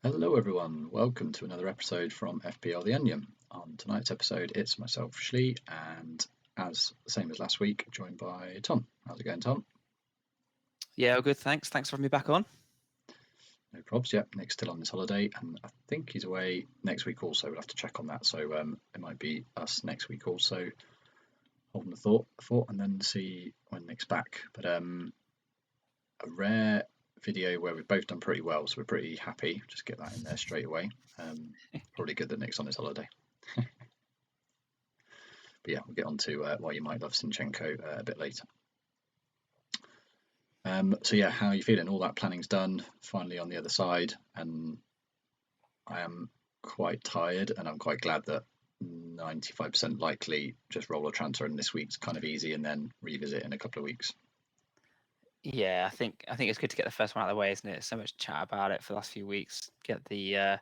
Hello everyone, welcome to another episode from FPL the Onion. On tonight's episode, it's myself, Shlee, and same as last week, joined by Tom. How's it going, Tom? Yeah, all good, thanks. Thanks for having me back on. No probs, yep. Nick's still on his holiday, and I think he's away next week also. We'll have to check on that, so it might be us next week also, holding the thought, and then see when Nick's back. But a rare video where we've both done pretty well, so we're pretty happy. Just get that in there straight away. Probably good that Nick's on his holiday. But yeah, we'll get on to why you might love Zinchenko a bit later. So yeah, how are you feeling? All that planning's done, finally on the other side, and I am quite tired, and I'm quite glad that 95% likely just roll a transfer in this week's kind of easy, and then revisit in a couple of weeks. Yeah, I think it's good to get the first one out of the way, isn't it? So much chat about it for the last few weeks. Get the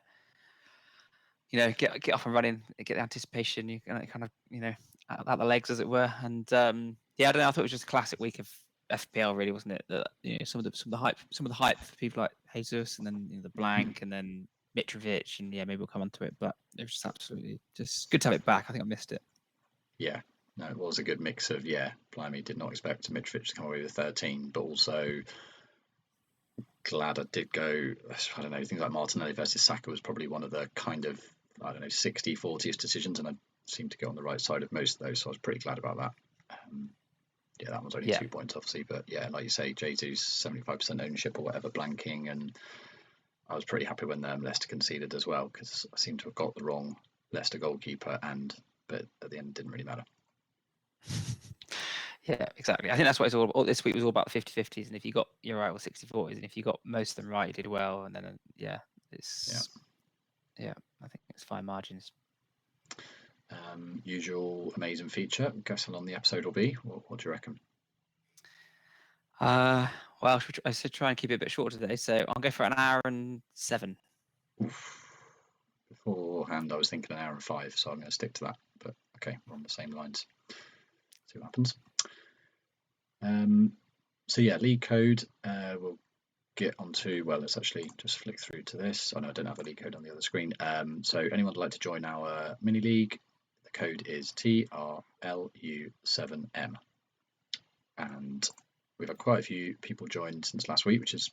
get off and running, get the anticipation, you kind of out the legs, as it were. And yeah, I don't know. I thought it was just a classic week of FPL, really, wasn't it? That some of the hype for people like Jesus, and then the blank, and then Mitrovic, and yeah, maybe we'll come onto it. But it was just absolutely just good to have it back. I think I missed it. Yeah, no, it was a good mix of blimey, did not expect Mitrovic to come away with 13, but also glad I did go. I don't know, things like Martinelli versus Saka was probably one of the kind of 60-40ish decisions, and I seemed to go on the right side of most of those, so I was pretty glad about that. That one's only 2 points, obviously, but yeah, like you say, J2's 75% ownership or whatever, blanking, and I was pretty happy when Leicester conceded as well, because I seem to have got the wrong Leicester goalkeeper, but at the end it didn't really matter. Yeah, exactly. I think that's what it's all about. This week was all about 50-50s, and if you got your right, or 60-40s, and if you got most of them right, you did well. And then I think it's fine margins. Usual amazing feature. Guess how long the episode will be? What do you reckon? Well, I should try and keep it a bit shorter today, so I'll go for an hour and 7. Oof. Beforehand, I was thinking an hour and 5, so I'm going to stick to that. But okay, we're on the same lines. See what happens. So yeah, league code. We'll get onto. Well, let's actually just flick through to this. Oh no, I don't have the league code on the other screen. So anyone would like to join our mini league, the code is TRLU7M, and we've had quite a few people join since last week, which is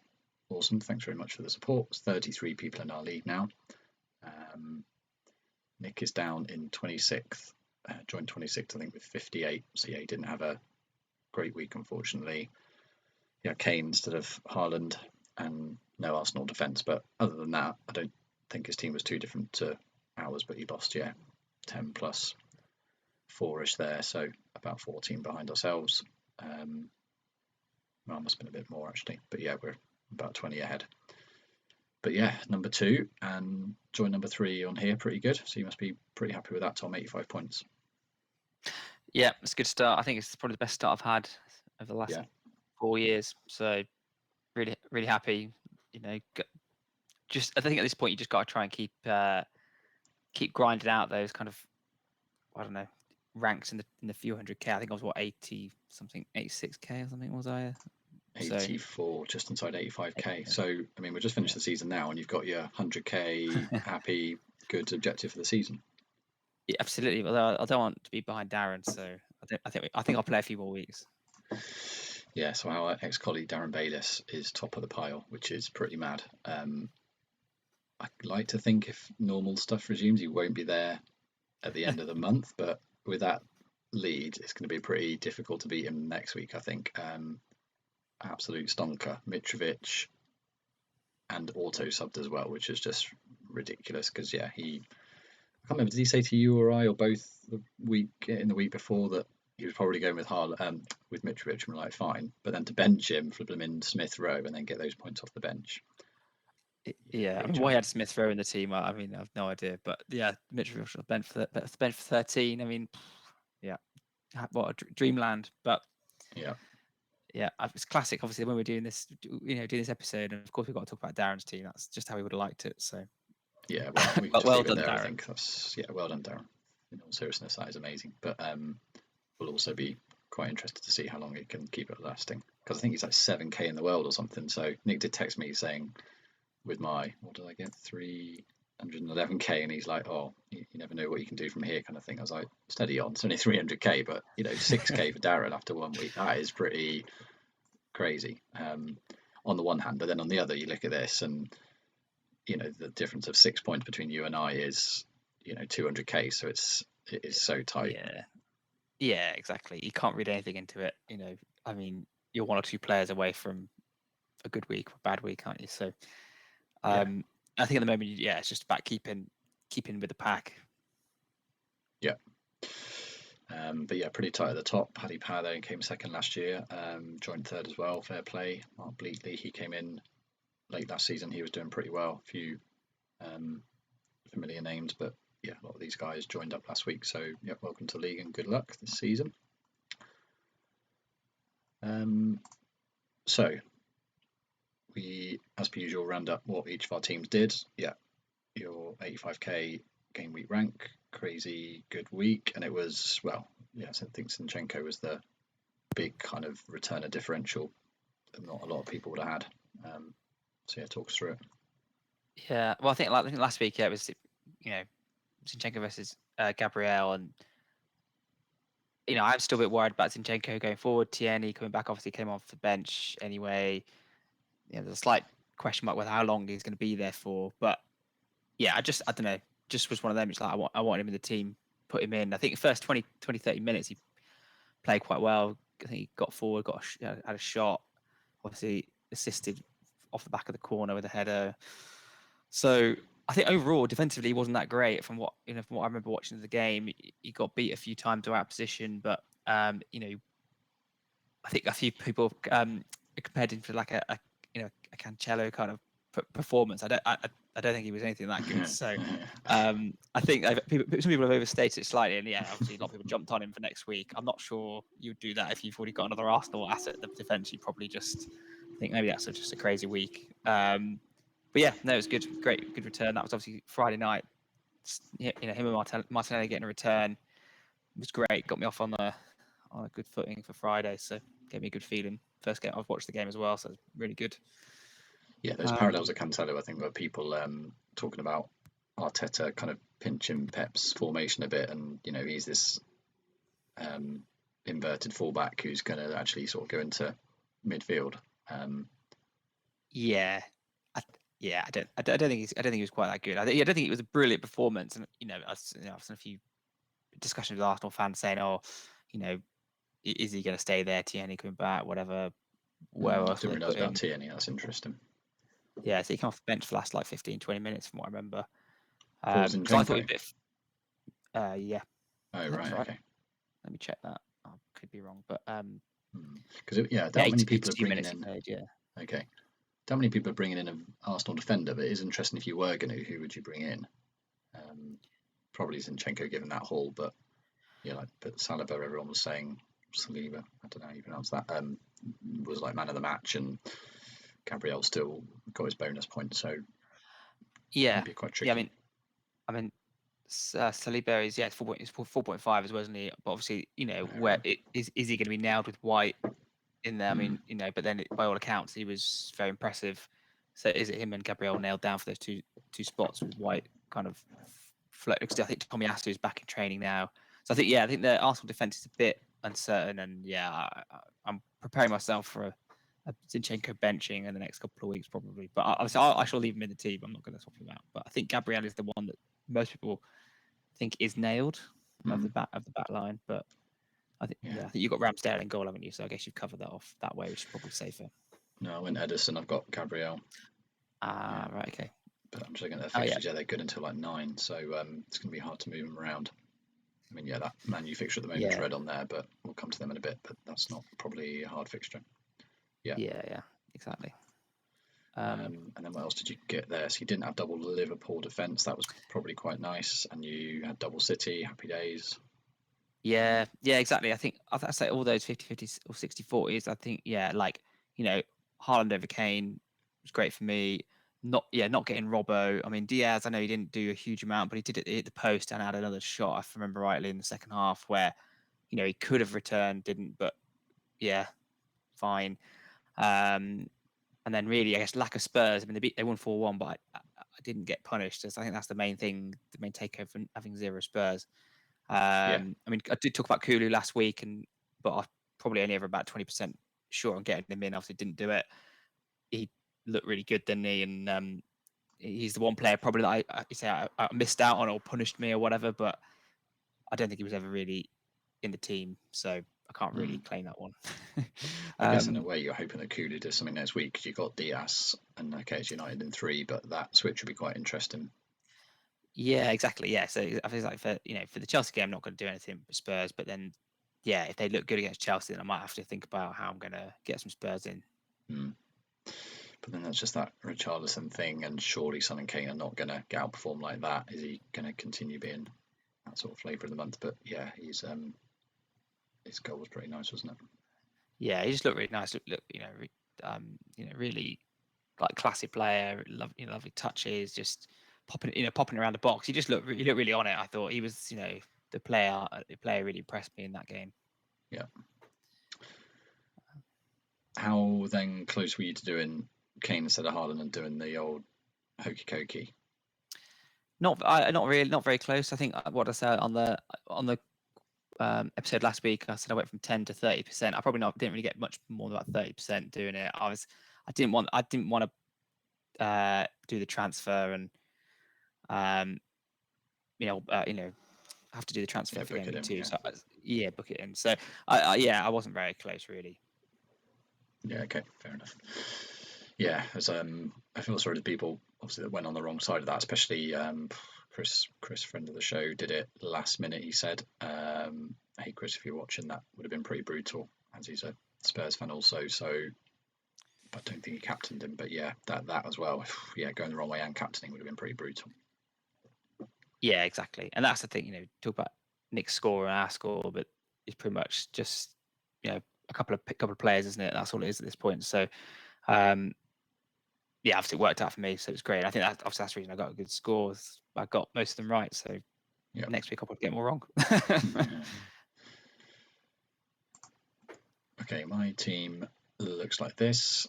awesome. Thanks very much for the support. There's 33 people in our league now. Nick is down in 26th, joined 26th, I think, with 58. So yeah, he didn't have a great week, unfortunately. Yeah, Kane instead of Haaland, and no Arsenal defence. But other than that, I don't think his team was too different to ours. But he lost, 10 plus 4-ish there, so about 14 behind ourselves. Well, must have been a bit more actually, but yeah, we're about 20 ahead. But yeah, number 2 and join number 3 on here, pretty good. So you must be pretty happy with that, Tom. 85 points. Yeah, it's a good start. I think it's probably the best start I've had over the last 4 years. So really, really happy. Just I think at this point you just got to try and keep grinding out those kind of, I don't know, ranks in the few 100k. I think I was 80 something, 86k or something, was I? 84, just inside 85k. So I mean, we're just finished the season now, and you've got your 100k happy, good objective for the season. Yeah, absolutely. Although I don't want to be behind Darren, so I think I'll play a few more weeks. Yeah, so our ex-colleague Darren Bayliss is top of the pile, which is pretty mad. I'd like to think if normal stuff resumes, he won't be there at the end of the month, but with that lead, it's going to be pretty difficult to beat him next week, I think. Absolute stonker. Mitrovic and auto subbed as well, which is just ridiculous because I can't remember, did he say to you or I or both the week before that he was probably going with with Mitrovic, and we're like, fine, but then to bench him, flip him in Smith Rowe, and then get those points off the bench. Yeah, I mean, why he had Smith Rowe in the team, I mean, I have no idea, but yeah, Mitrovic was bench for 13. I mean, yeah, what a dreamland. But yeah, it's classic. Obviously, when we're doing this, doing this episode, and of course we've got to talk about Darren's team. That's just how we would have liked it. So yeah, well, we can well done, there, Darren. I think that's well done, Darren. In all seriousness, that is amazing. But we'll also be quite interested to see how long it can keep it lasting, because I think he's like 7k in the world or something. So Nick did text me saying with my, what did I get, 311k, and he's like, oh, you never know what you can do from here, kind of thing. I was like, steady on, it's only 300k, but 6k for Darren after 1 week, that is pretty crazy, on the one hand. But then on the other, you look at this, and the difference of 6 points between you and I is 200k, so it is so tight. Yeah, exactly. You can't read anything into it. I mean, you're 1 or 2 players away from a good week or a bad week, aren't you? So I think at the moment, it's just about keeping with the pack. Yeah. But yeah, pretty tight at the top. Paddy Power though came second last year, joined third as well. Fair play. Mark Bleakley, he came in late last season. He was doing pretty well. A few familiar names, but yeah, a lot of these guys joined up last week. So yeah, welcome to the league and good luck this season. So we, as per usual, round up what each of our teams did. Yeah, your 85k game week rank, crazy good week, and it was, well, yes, I think Zinchenko was the big kind of returner differential that not a lot of people would have had. So yeah, talk us through it. Yeah, well, I think last week, it was Zinchenko versus Gabriel, and I'm still a bit worried about Zinchenko going forward. Tierney coming back obviously came off the bench anyway. There's a slight question mark with how long he's going to be there for, but yeah, I don't know, just was one of them. It's like I want him in the team, put him in. I think the first 20, 30 minutes he played quite well. I think he got forward, had a shot, obviously assisted off the back of the corner with a header. So I think overall defensively he wasn't that great from what I remember watching the game. He got beat a few times to out position, but I think a few people compared him to like a Cancelo kind of performance. I don't think he was anything that good. So I think some people have overstated it slightly, and yeah, obviously a lot of people jumped on him for next week. I'm not sure you'd do that if you've already got another Arsenal asset in the defence. You probably just think maybe that's just a crazy week. But yeah, no, it was good, good return. That was obviously Friday night. Him and Martinelli getting a return was great. Got me off on a good footing for Friday, so gave me a good feeling. First game I've watched the game as well, so it's really good. Yeah, those parallels at Cancelo, I think, were people talking about Arteta kind of pinching Pep's formation a bit, and he's this inverted fullback who's going to actually sort of go into midfield. I don't think he was quite that good. I don't think it was a brilliant performance, and I've seen a few discussions with Arsenal fans saying, "Oh, is he going to stay there? Tierney coming back, whatever." Where else? Didn't realise about Tierney. That's interesting. Yeah, so he came off the bench for the last like 15, 20 minutes from what I remember. For Zinchenko? I thought a bit. Yeah. Oh right, okay. Let me check that. I could be wrong, but because that many people are bringing in. Played, yeah. Okay. That many people are bringing in an Arsenal defender, but it is interesting if you were going to, who would you bring in? Probably Zinchenko given that haul, but but Saliba, everyone was saying Saliba, I don't know how you pronounce that, was like man of the match, and Gabriel still got his bonus point, so yeah, be quite tricky. Yeah, I mean, Saliba is 4.5 as well, isn't he? But obviously, where is he going to be nailed with White in there? I mean, but then by all accounts, he was very impressive. So is it him and Gabriel nailed down for those two spots with White kind of float? Because I think Tomiyasu is back in training now. So I think the Arsenal defense is a bit uncertain, and I'm preparing myself for a Zinchenko benching in the next couple of weeks probably. But I shall leave him in the team. I'm not going to swap him out. But I think Gabriel is the one that most people think is nailed of the back line. But I think I think you've got Ramsdale in goal, haven't you? So I guess you've covered that off that way, which is probably safer. No, I went Ederson. I've got Gabriel. Right, okay. But I'm just looking at their fixtures. They're good until like 9, so it's going to be hard to move them around. I mean, that Man U fixture at the moment is red on there, but we'll come to them in a bit. But that's not probably a hard fixture. Yeah, exactly. And then what else did you get there? So you didn't have double Liverpool defence. That was probably quite nice. And you had double City. Happy days. Yeah, exactly. I think I'd say all those 50-50 or 60-40s. I think Haaland over Kane was great for me. Not getting Robbo. I mean, Diaz, I know he didn't do a huge amount, but he did hit the post and had another shot, if I remember rightly, in the second half where, he could have returned, didn't, but yeah, fine. And then really, I guess, lack of Spurs. I mean, they won 4-1, but I didn't get punished. So I think that's the main thing, the main takeover from having 0 Spurs. I mean, I did talk about Kulu last week, but I probably only ever about 20% sure on getting him in. Obviously, didn't do it. He looked really good, didn't he? And he's the one player probably that I missed out on or punished me or whatever. But I don't think he was ever really in the team, so I can't really claim that one. I guess in a way you're hoping that Kulu does something next week because you've got Diaz and it's United in 3, but that switch would be quite interesting. Yeah, exactly. Yeah, so I feel like for the Chelsea game, I'm not going to do anything with Spurs, but then if they look good against Chelsea, then I might have to think about how I'm going to get some Spurs in. But then that's just that Richarlison thing, and surely Son and Kane are not going to get outperformed like that. Is he going to continue being that sort of flavour of the month? But yeah, his goal was pretty nice, wasn't it? Yeah, he just looked really nice. Look, really like classic player. Lovely touches, just popping around the box. He looked really on it. I thought he was, the player really impressed me in that game. Yeah. How then close were you to doing Kane instead of Haaland and doing the old hokey cokey? Not very close. I think what I said on the episode last week, I said I went from 10 to 30%. I probably didn't really get much more than about 30% doing it. I didn't want to do the transfer and have to do the transfer for Gameweek 2. So book it in. So I wasn't very close really. Yeah, okay, fair enough. Yeah, as I feel sorry to people obviously that went on the wrong side of that, especially Chris, friend of the show, did it last minute. He said, "Hey Chris, if you're watching, that would have been pretty brutal." As he's a Spurs fan also, so I don't think he captained him, but yeah, that as well. Yeah, going the wrong way and captaining would have been pretty brutal. Yeah, exactly, and that's the thing. Talk about Nick's score and our score, but it's pretty much just a couple of players, isn't it? That's all it is at this point. So, obviously it worked out for me, so it's great. I think that's the reason I got a good score. I got most of them right, so next week I'll probably get more wrong. Okay, my team looks like this.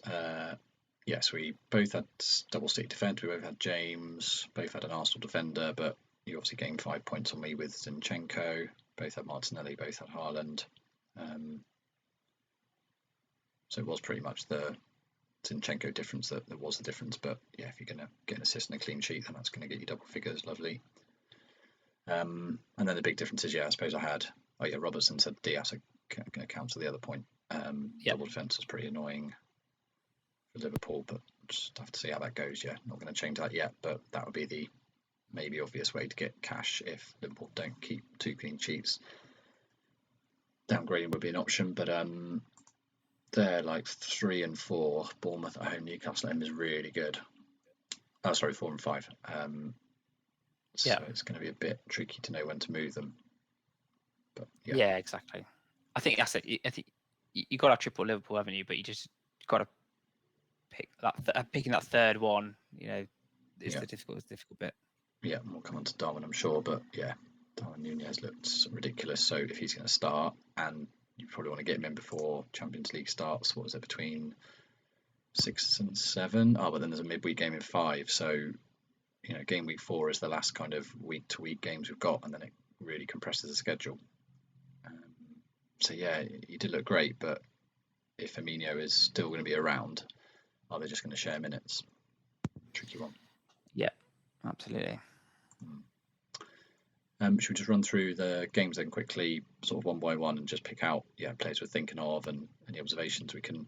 Yes, we both had double stick defence. We both had James, both had an Arsenal defender, but you obviously gained 5 points on me with Zinchenko. Both had Martinelli, both had Haaland. So it was pretty much the Zinchenko difference that was the difference. But yeah, if you're going to get an assist and a clean sheet, then that's going to get you double figures. Lovely. And then the big difference is, I suppose I had, Robertson said Diaz going to counter the other point. Double defence was pretty annoying for Liverpool, but just have to see how that goes. Yeah, not going to change that yet, but that would be the maybe obvious way to get cash if Liverpool don't keep 2 clean sheets. Downgrading would be an option, but they're like 3 and 4. Bournemouth at home, Newcastle at home is really good. 4 and 5. So it's going to be a bit tricky to know when to move them. But yeah, exactly. I think that's it. I think you got to triple Liverpool, haven't you? But you just got to pick that. Picking that third one, is the difficult bit. Yeah, we'll come on to Darwin, I'm sure, but Darwin Nunez looked ridiculous. So if he's going to start, and you probably want to get him in before Champions League starts, what was it, between 6 and 7? But then there's a midweek game in 5. So game week 4 is the last kind of week-to-week games we've got, and then it really compresses the schedule. So he did look great, but if Firmino is still going to be around, are they just going to share minutes? Tricky one. Yeah, absolutely. Should we just run through the games then quickly, sort of one by one, and just pick out players we're thinking of and any observations we can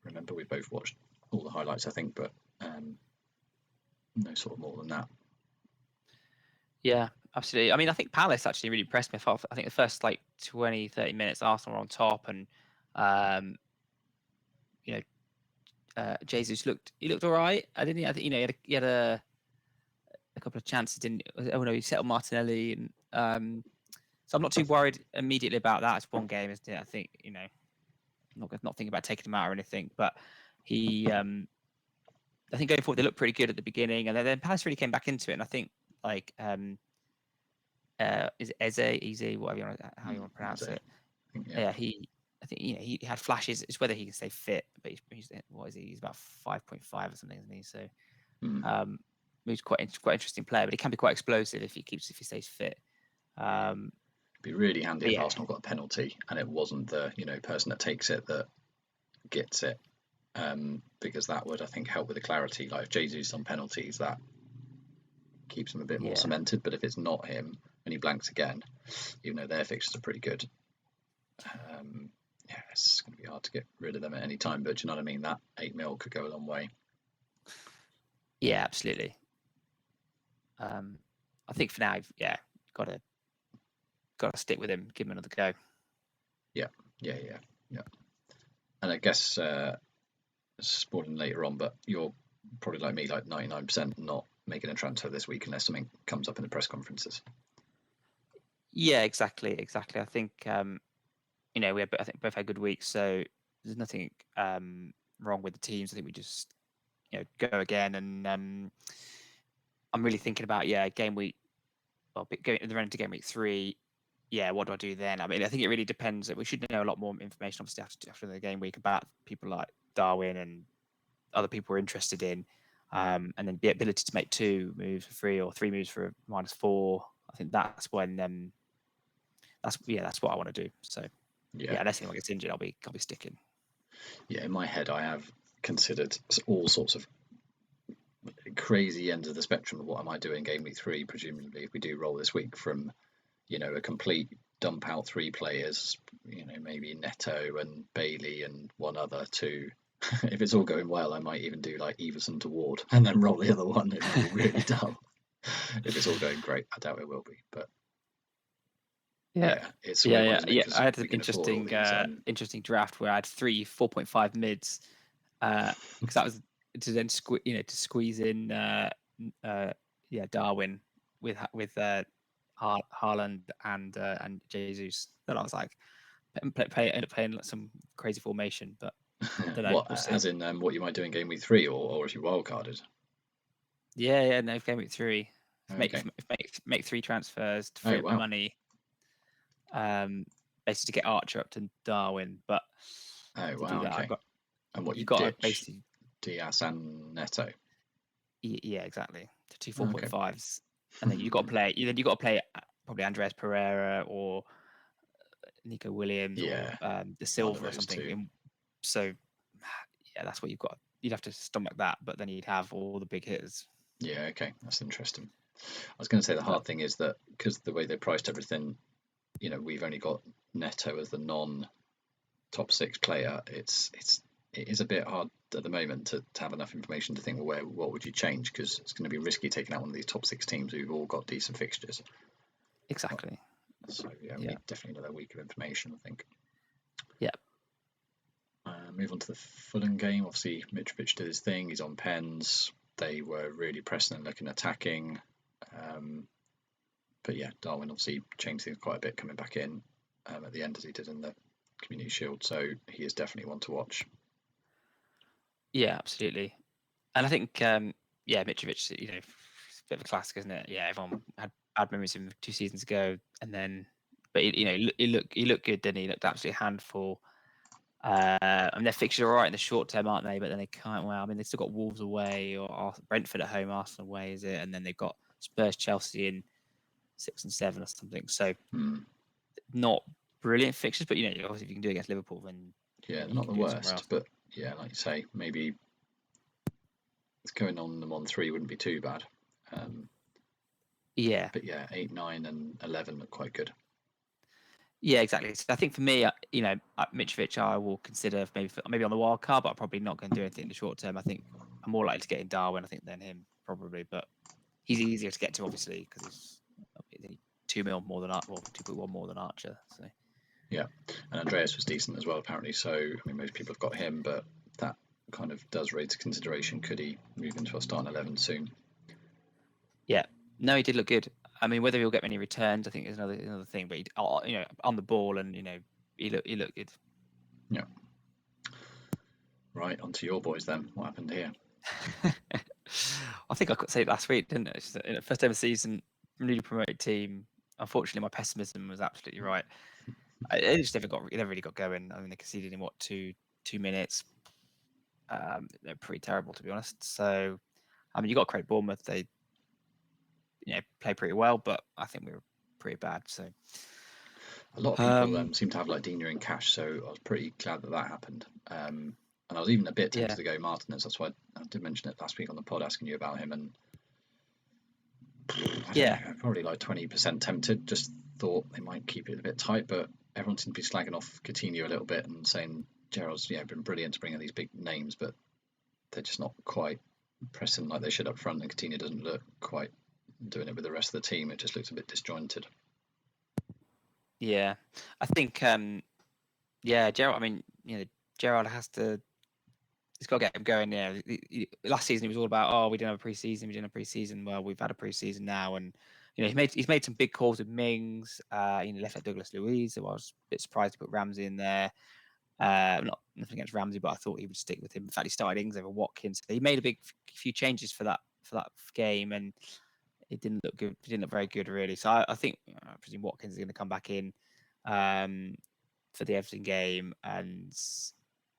remember? We both watched all the highlights, I think, but no sort of more than that. Yeah, absolutely. I mean, I think Palace actually really impressed me. I think the first 20-30 minutes, Arsenal were on top, and Jesus looked all right. I think he had a couple of chances. He settled Martinelli, and so I'm not too worried immediately about that. It's one game, isn't it? I think not thinking about taking him out or anything, but he. I think going forward, they looked pretty good at the beginning, and then Palace really came back into it. And I think is it Eze, whatever how you want to pronounce it? Yeah, he I think he had flashes. It's whether he can stay fit, but what is he? He's about 5.5 or something, isn't he? So he's quite interesting player, but he can be quite explosive if he stays fit. It'd be really handy if Arsenal got a penalty and it wasn't the person that takes it that gets it, because that would, I think, help with the clarity. Like if Jesus on penalties, that keeps him a bit more cemented. But if it's not him and he blanks again, even though their fixtures are pretty good, it's going to be hard to get rid of them at any time. But do you know what I mean? That 8 mil could go a long way. Yeah, absolutely. I think for now, got to stick with him, give him another go. Yeah. And I guess sporting later on, but you're probably like me, like 99% not making a transfer this week unless something comes up in the press conferences. Yeah, exactly. I think we both had good weeks, so there's nothing wrong with the teams. I think we just go again, and I'm really thinking about game week. Well, going the run into game week 3. Yeah, what do I do then? I mean, I think it really depends. We should know a lot more information, obviously, after the game week about people like Darwin and other people we're interested in, and then the ability to make 2 moves for 3 or 3 moves for -4. I think that's when that's what I want to do. So unless anyone gets injured, I'll be sticking. Yeah, in my head, I have considered all sorts of crazy ends of the spectrum of what I might do in game week 3, presumably if we do roll this week, from a complete dump out 3 players, maybe Neto and Bailey and one other, to if it's all going well, I might even do like Everson to Ward and then roll the other one. It might be really dumb. If it's all going great, I doubt it will be, but it's weird one, isn't it? I had an interesting draft where I had 3 4.5 mids, because that was to then squeeze in Darwin with Haaland and Jesus. Then I was like, end up playing some crazy formation, but I don't know. What, as in what you might do in game week 3, or if you wildcarded? No, game week 3. Okay. Make 3 transfers to free up money. Basically to get Archer up to Darwin, but to do that, okay. And what you got basically Diaz and Neto. Yeah, exactly. To 2 4.5s, and then you got to play. Then you got to play probably Andres Pereira or Nico Williams or De Silva or something. So that's what you've got. You'd have to stomach that, but then you'd have all the big hitters. Yeah, okay, that's interesting. I was going to say the hard thing is that because the way they priced everything, we've only got Neto as the non-top 6 player. It is a bit hard at the moment to have enough information to think, well, what would you change? Because it's going to be risky taking out one of these top 6 teams who've all got decent fixtures. Exactly. So we need definitely another week of information, I think. Yeah. Move on to the Fulham game. Obviously, Mitrovic did his thing. He's on pens. They were really pressing and looking attacking. But Darwin obviously changed things quite a bit coming back in at the end, as he did in the Community Shield. So he is definitely one to watch. Yeah, absolutely. And I think, Mitrovic, a bit of a classic, isn't it? Yeah, everyone had bad memories of him 2 seasons ago, but he looked good, didn't he? He looked absolutely a handful. And their fixtures are all right in the short term, aren't they? But then they can't. Well, I mean, they've still got Wolves away or Brentford at home, Arsenal away, is it? And then they've got Spurs, Chelsea in 6 and 7 or something. So not brilliant fixtures, but obviously if you can do it against Liverpool, then they're not the worst. But like you say, maybe it's going on them on 3 wouldn't be too bad. But 8, 9, and 11 look quite good. Yeah, exactly. So I think for me, Mitrovic, I will consider maybe on the wild card, but I'm probably not going to do anything in the short term. I think I'm more likely to get in Darwin, I think, than him probably. But he's easier to get to, obviously, because he's 2 mil more than 2.1 more than Archer. So and Andreas was decent as well, apparently. So I mean, most people have got him, but that kind of does raise consideration. Could he move into a starting 11 soon? Yeah, no, he did look good. I mean, whether he'll get many returns, I think is another thing. But on the ball, and he looked good. Yeah. Right, on to your boys then. What happened here? I think I could say it last week, didn't I? In the first ever season, newly promoted team. Unfortunately, my pessimism was absolutely right. They just never really got going. I mean, they conceded in what 2 minutes. They're pretty terrible, to be honest. So, I mean, you got to credit Bournemouth. They play pretty well, but I think we were pretty bad. So A lot of people seem to have like Dina in cash, so I was pretty glad that happened. And I was even a bit tempted to go Martinez. That's why I did mention it last week on the pod, asking you about him. And I don't know, probably like 20% tempted. Just thought they might keep it a bit tight, but everyone seemed to be slagging off Coutinho a little bit and saying Gerrard's been brilliant to bring in these big names, but they're just not quite pressing like they should up front, and Coutinho doesn't look quite doing it with the rest of the team. It just looks a bit disjointed. Yeah, I think Gerrard. I mean, Gerrard has to. He's got to get him going. Yeah, last season it was all about we didn't have a pre-season. We didn't have a pre-season. Well, we've had a pre-season now, and he's made some big calls with Mings. Left out Douglas Luiz. So I was a bit surprised to put Ramsey in there. Nothing against Ramsey, but I thought he would stick with him. In fact, he started Ings over Watkins. So he made a few changes for that game, and it didn't look good. It didn't look very good, really. So I think I presume Watkins is going to come back in for the Everton game, and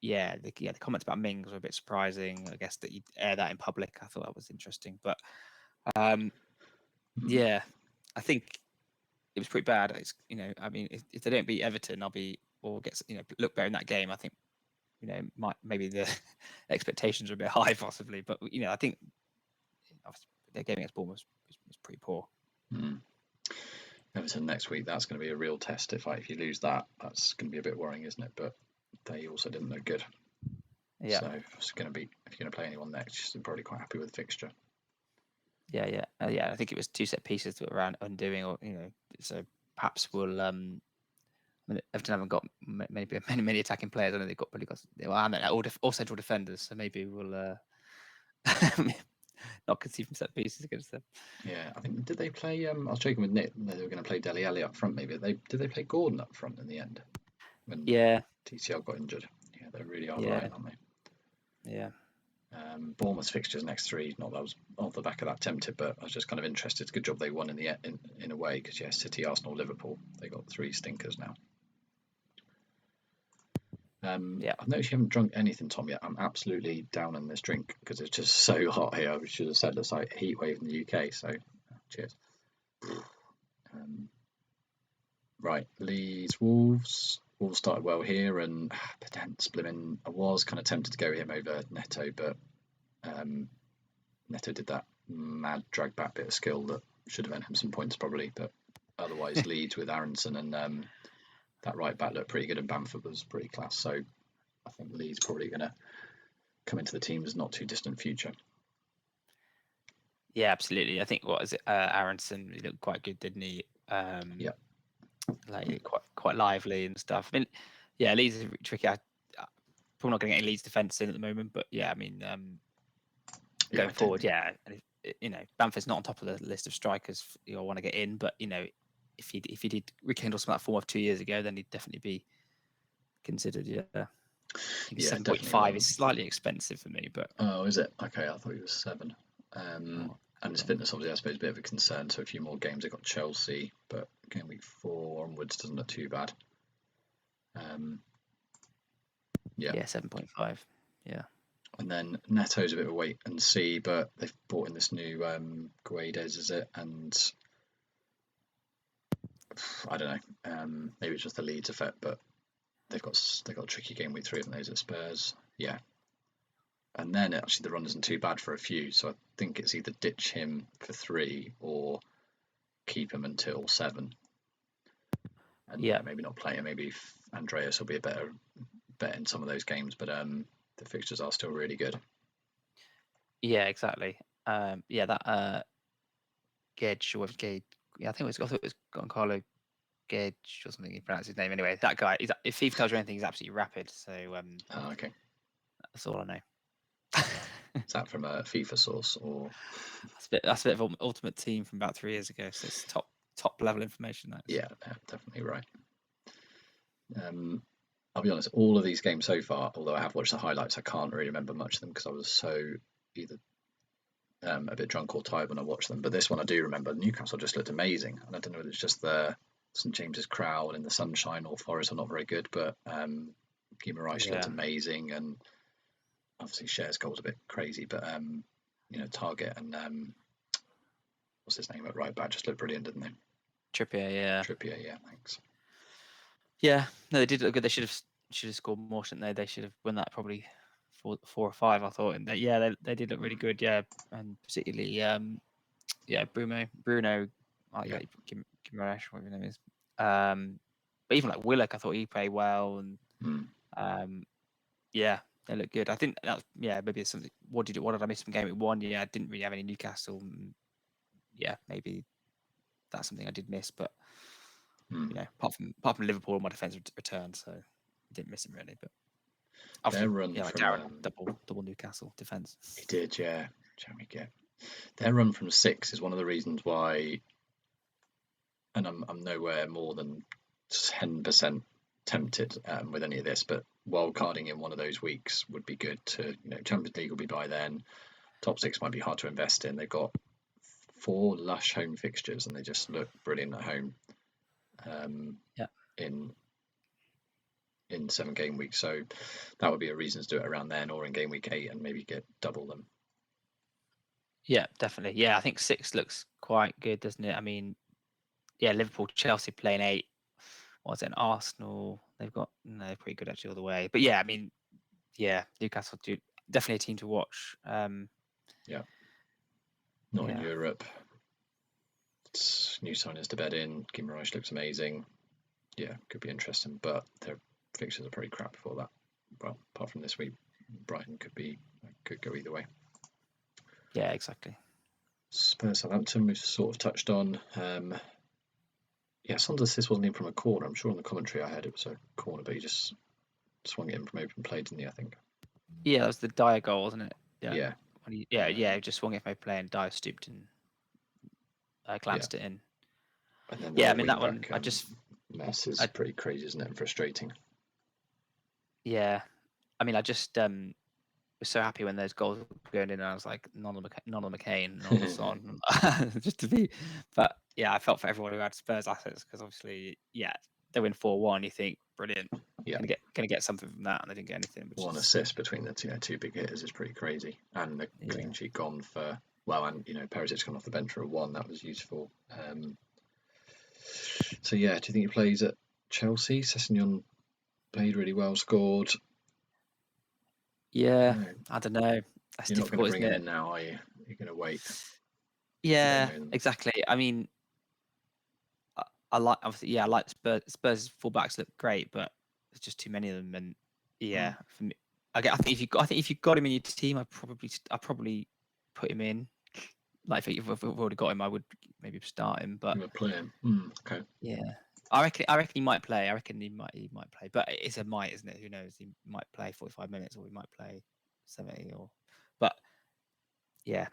the comments about Mings were a bit surprising. I guess that you'd air that in public. I thought that was interesting, but I think it was pretty bad. It's I mean, if they don't beat Everton, or get look better in that game. I think maybe the expectations are a bit high, possibly, but I think their game against Bournemouth was pretty poor. Everton next week, that's going to be a real test. If you lose that, that's going to be a bit worrying, isn't it? But they also didn't look good. Yeah. So it's going to be, if you're going to play anyone next, you're probably quite happy with the fixture. Yeah. I think it was 2 set pieces that were around undoing, or so perhaps we'll. I mean, Everton haven't got many attacking players. I know they've probably got all central defenders, so maybe we'll not concede from set pieces against them. Yeah, I think did they play? I was joking with Nick. They were going to play Dele Alli up front. Maybe did they play Gordon up front in the end when TCL got injured? Yeah, they really are right, aren't they? Yeah. Bournemouth's fixtures next 3. Not that I was off the back of that tempted, but I was just kind of interested. It's a good job they won in a way, because City, Arsenal, Liverpool, they got 3 stinkers now. I've noticed you haven't drunk anything, Tom, yet. I'm absolutely down on this drink because it's just so hot here. We should have said it's like heatwave in the UK. So, cheers. Right, Leeds Wolves. Wolves started well here, and Pedant's blimmin'. I was kind of tempted to go him over Neto, but Neto did that mad drag back bit of skill that should have earned him some points probably. But otherwise, Leeds with Aaronson and that right back looked pretty good, and Bamford was pretty class. So I think Leeds probably going to come into the team's not too distant future. Yeah, absolutely. I think Aaronson, he looked quite good, didn't he? Like quite lively and stuff. I mean, Leeds is tricky. I'm probably not going to get any Leeds defence in at the moment, but I mean, going forward, and Bamford's not on top of the list of strikers you'll want to get in, but if he did rekindle some of that form of 2 years ago, then he'd definitely be considered. I think 7.5 is slightly expensive for me, but is it? Okay, I thought he was 7. And his fitness, obviously, I suppose, is a bit of a concern. So a few more games. They've got Chelsea, but Gameweek 4 onwards doesn't look too bad. 7.5. Yeah. And then Neto's a bit of a wait and see, but they've brought in this new Guedes, is it? And I don't know. Maybe it's just the Leeds effect, but they've got a tricky game week 3, haven't they, at Spurs? Yeah. And then actually the run isn't too bad for a few, so I think it's either ditch him for 3 or keep him until 7. And maybe not play him. Maybe Andreas will be a better bet in some of those games, but the fixtures are still really good. Yeah, exactly. That Gage or Gage. Yeah, I thought it was Giancarlo Gage or something. He pronounced his name anyway. That guy. If FIFA tells you anything, he's absolutely rapid. So okay. That's all I know. Is that from a FIFA source or? That's a bit of Ultimate Team from about 3 years ago. So it's top level information. That is. Yeah, definitely right. I'll be honest. All of these games so far, although I have watched the highlights, I can't really remember much of them because I was so either a bit drunk or tired when I watched them. But this one I do remember. Newcastle just looked amazing, and I don't know whether it's just the St James's Crowd in the sunshine, or Forest are not very good, but Guimaraes looked amazing, and obviously Share's goal's a bit crazy, but Target and what's his name at right back just looked brilliant, didn't they? Trippier, yeah. Thanks. Yeah, no, they did look good. They should have scored more, shouldn't they? They should have won that probably 4 or 5, I thought. And they did look really good, yeah, and particularly Bruno, Guimaraes, whatever his name is. But even like Willock, I thought he played well, and they look good. I think that's maybe it's something. What did I miss from Gameweek 1? Yeah, I didn't really have any Newcastle. Maybe that's something I did miss, but apart from Liverpool, my defence returned, so I didn't miss him really. But obviously, like Darwin, double Newcastle defence. He did, yeah. Their run from 6 is one of the reasons why, and I'm nowhere more than 10% tempted with any of this, but wildcarding in one of those weeks would be good. To Champions League will be by then. Top 6 might be hard to invest in. They've got 4 lush home fixtures, and they just look brilliant at home. In 7 game weeks, so that would be a reason to do it around then, or in game week 8, and maybe get double them. Yeah, definitely. Yeah, I think 6 looks quite good, doesn't it? I mean, Liverpool, Chelsea playing 8. What's it? Arsenal? They're pretty good actually all the way. But yeah, I mean, Newcastle definitely a team to watch. In Europe. It's new signings to bet in. Guimaraes looks amazing. Yeah, could be interesting, but their fixtures are pretty crap before that. Well, apart from this week, Brighton could go either way. Yeah, exactly. Spurs Southampton, we've sort of touched on. Son's assist wasn't in from a corner. I'm sure on the commentary I heard it was a corner, but he just swung it in from open play, didn't he? I think. Yeah, that was the Dyer goal, wasn't it? Yeah. He just swung it from open play, and Dyer stooped and glanced it in. And then I mean that one. Mess is pretty crazy, isn't it? And frustrating. Yeah, I mean, I just was so happy when those goals were going in, and I was like, none of Kane, none of Son, just to be. But I felt for everyone who had Spurs assets, because obviously, they win 4-1. You think brilliant, gonna get something from that, and they didn't get anything. One assist between the two big hitters is pretty crazy, and the clean sheet gone for and Perisic gone off the bench for a 1. That was useful. Do you think he plays at Chelsea? Sessegnon played really well, scored. Yeah, I don't know. That's You're not going to bring him in now, are you? You're going to wait. Yeah, exactly. I mean, I like Spurs fullbacks look great, but there's just too many of them, and for me, I think if you've got him in your team, I'd probably put him in. Like if we've already got him, I would maybe start him. But play him. Okay. Yeah, I reckon he might play. I reckon he might play. But it's a might, isn't it? Who knows? He might play 45 minutes, or he might play 70. But I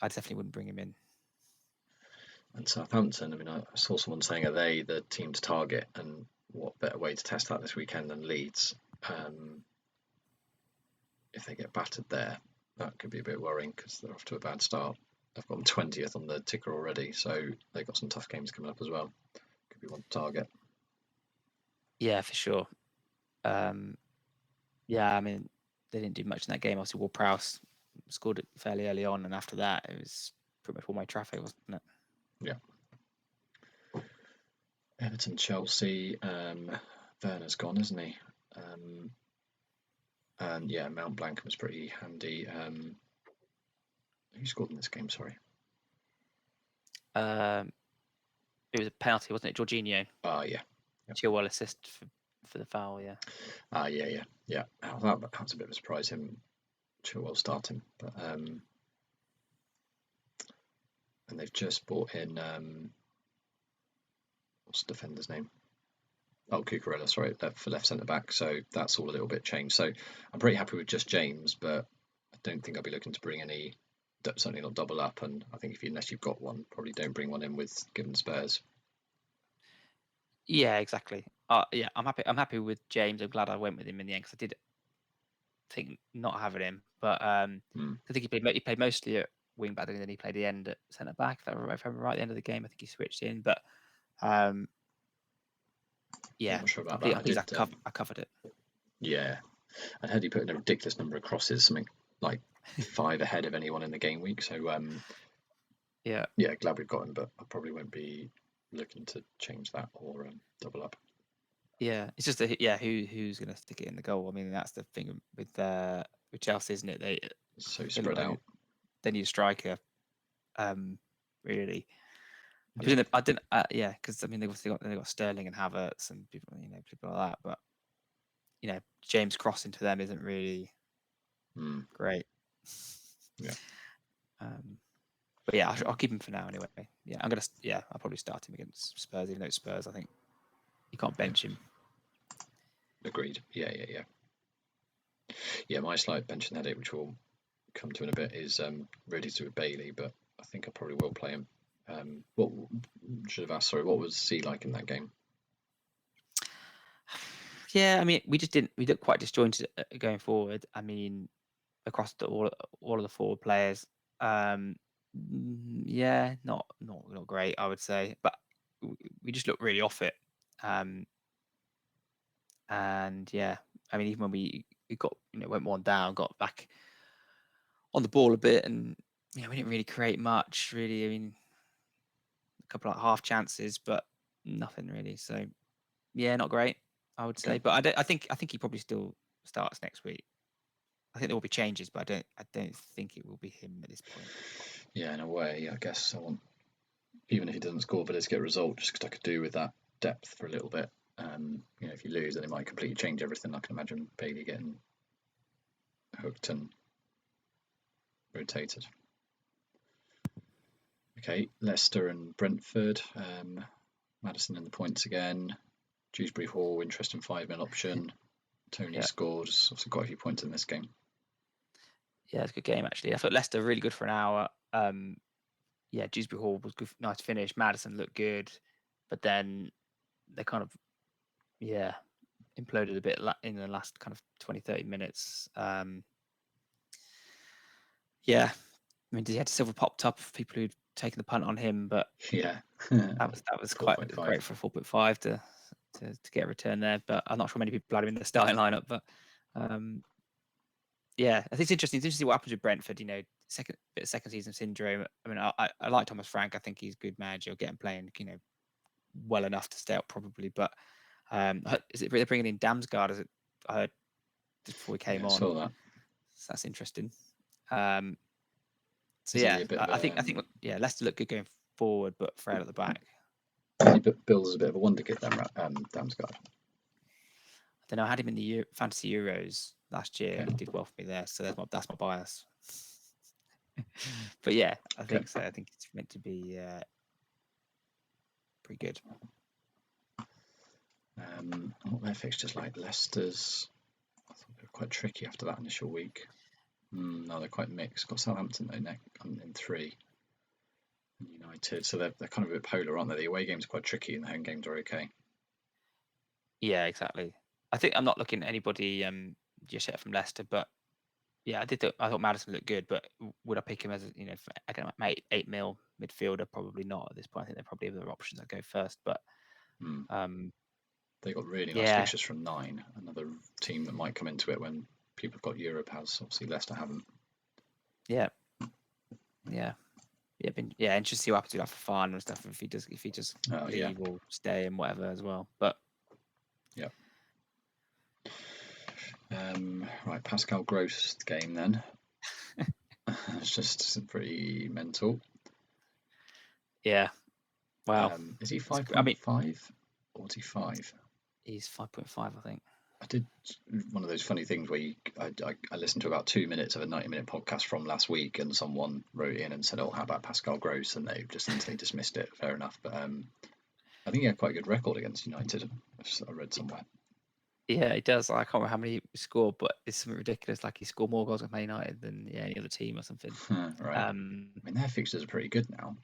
definitely wouldn't bring him in. And Southampton, I mean, I saw someone saying, are they the team to target? And what better way to test that this weekend than Leeds? If they get battered there, that could be a bit worrying, because they're off to a bad start. They've got them 20th on the ticker already, so they've got some tough games coming up as well. Could be one to target. Yeah, for sure. I mean, they didn't do much in that game. Obviously, Ward-Prowse scored it fairly early on, and after that, it was pretty much one-way traffic, wasn't it? Yeah. Everton, Chelsea. Werner's gone, isn't he? And Mount Blanc was pretty handy. Who scored in this game? Sorry. It was a penalty, wasn't it? Jorginho. Yeah. Chilwell assist for the foul. Yeah. Yeah. That was a bit of a surprise. Chilwell starting, but and they've just brought in what's the defender's name? Oh, Cucurella, sorry, for left centre back. So that's all a little bit changed. So I'm pretty happy with just James, but I don't think I'll be looking to bring any. Certainly not double up. And I think unless you've got one, probably don't bring one in with given Spurs. Yeah, exactly. I'm happy with James. I'm glad I went with him in the end, because I did think not having him, but I think he played mostly at wing back, and then he played the end at centre back. If I remember right, at the end of the game, I think he switched in. But Yeah, not sure about I that. think I covered it. Yeah, I'd heard he put in a ridiculous number of crosses, something like 5 ahead of anyone in the game week. So yeah, glad we've got him, but I probably won't be looking to change that or double up. Yeah, it's just who's going to stick it in the goal? I mean, that's the thing with Chelsea, isn't it? They so spread out. They need a striker, really. Yeah. I didn't, because I mean they've got Sterling and Havertz and people like that, but James Cross into them isn't really great. Yeah. But yeah, I'll keep him for now anyway. Yeah, I'll probably start him against Spurs, even though it's Spurs. I think you can't bench him. Agreed. Yeah. My slight benching headache, which we'll come to in a bit, is really to do with Bailey, but I think I probably will play him. What should have asked? Sorry, what was C like in that game? Yeah, I mean, we looked quite disjointed going forward. I mean, across all of the forward players. Yeah, not great, I would say, but we just looked really off it. And yeah, I mean, even when we got went 1 down, got back on the ball a bit, and we didn't really create much. Really, I mean, a couple of half chances, but nothing really. So yeah, not great, I would say. But I think he probably still starts next week. I think there will be changes, but I don't think it will be him at this point. Yeah, in a way, I guess I want, even if he doesn't score, but let's get a result, just because I could do with that depth for a little bit. If you lose, then it might completely change everything. I can imagine Bailey getting hooked and rotated. Okay, Leicester and Brentford. Maddison in the points again. Dewsbury Hall, interesting 5-0 option. Tony scored. Obviously got a few points in this game. Yeah, it's a good game actually. I thought Leicester really good for an hour. Dewsbury Hall was good, nice finish. Maddison looked good, but then they kind of imploded a bit in the last kind of 20-30 minutes. I mean, he had Silva popped up for people who'd taken the punt on him, but that was quite great for a 4.5 to get a return there. But I'm not sure many people had him in the starting lineup. But I think it's interesting to see what happens with Brentford. Second season syndrome. I mean, I like Thomas Frank. I think he's a good manager. Get him playing, well enough to stay up probably. But is it they're bringing in Damsgaard? As I heard just before we came on. I saw that. So that's interesting. I think Leicester look good going forward, but frail at the back. He builds a bit of a wonder kid then, Damsgaard. I don't know. I had him in the Fantasy Euros last year, and he did well for me there. So that's my bias. But yeah, I think so. I think it's meant to be pretty good. What their fixtures like? Leicester's, I thought they were quite tricky after that initial week. No, they're quite mixed. Got Southampton in 3. And United, so they're kind of a bit polar, aren't they? The away games are quite tricky, and the home games are okay. Yeah, exactly. I think I'm not looking at anybody just yet from Leicester, but yeah, I thought Maddison looked good, but would I pick him as my 8 mil midfielder? Probably not at this point. I think there probably other options that go first, but they got really nice fixtures from 9. Another team that might come into it when people have got Europass. Obviously, Leicester haven't. Yeah. Interesting to see what happens to that for fun and stuff. If he just leave or stay and whatever as well. But yeah. Right, Pascal Gross game then. It's just pretty mental. Yeah. Wow. Is he 5.5 or is he 5? He's 5.5, I think. I did one of those funny things where I listened to about 2 minutes of a 90-minute podcast from last week, and someone wrote in and said, "Oh, how about Pascal Gross?" And they just instantly dismissed it. Fair enough, but I think he had quite a good record against United. I read somewhere. Yeah, he does. I can't remember how many he scored, but it's something ridiculous. Like he scored more goals with Man United than any other team or something. Right. I mean, their fixtures are pretty good now.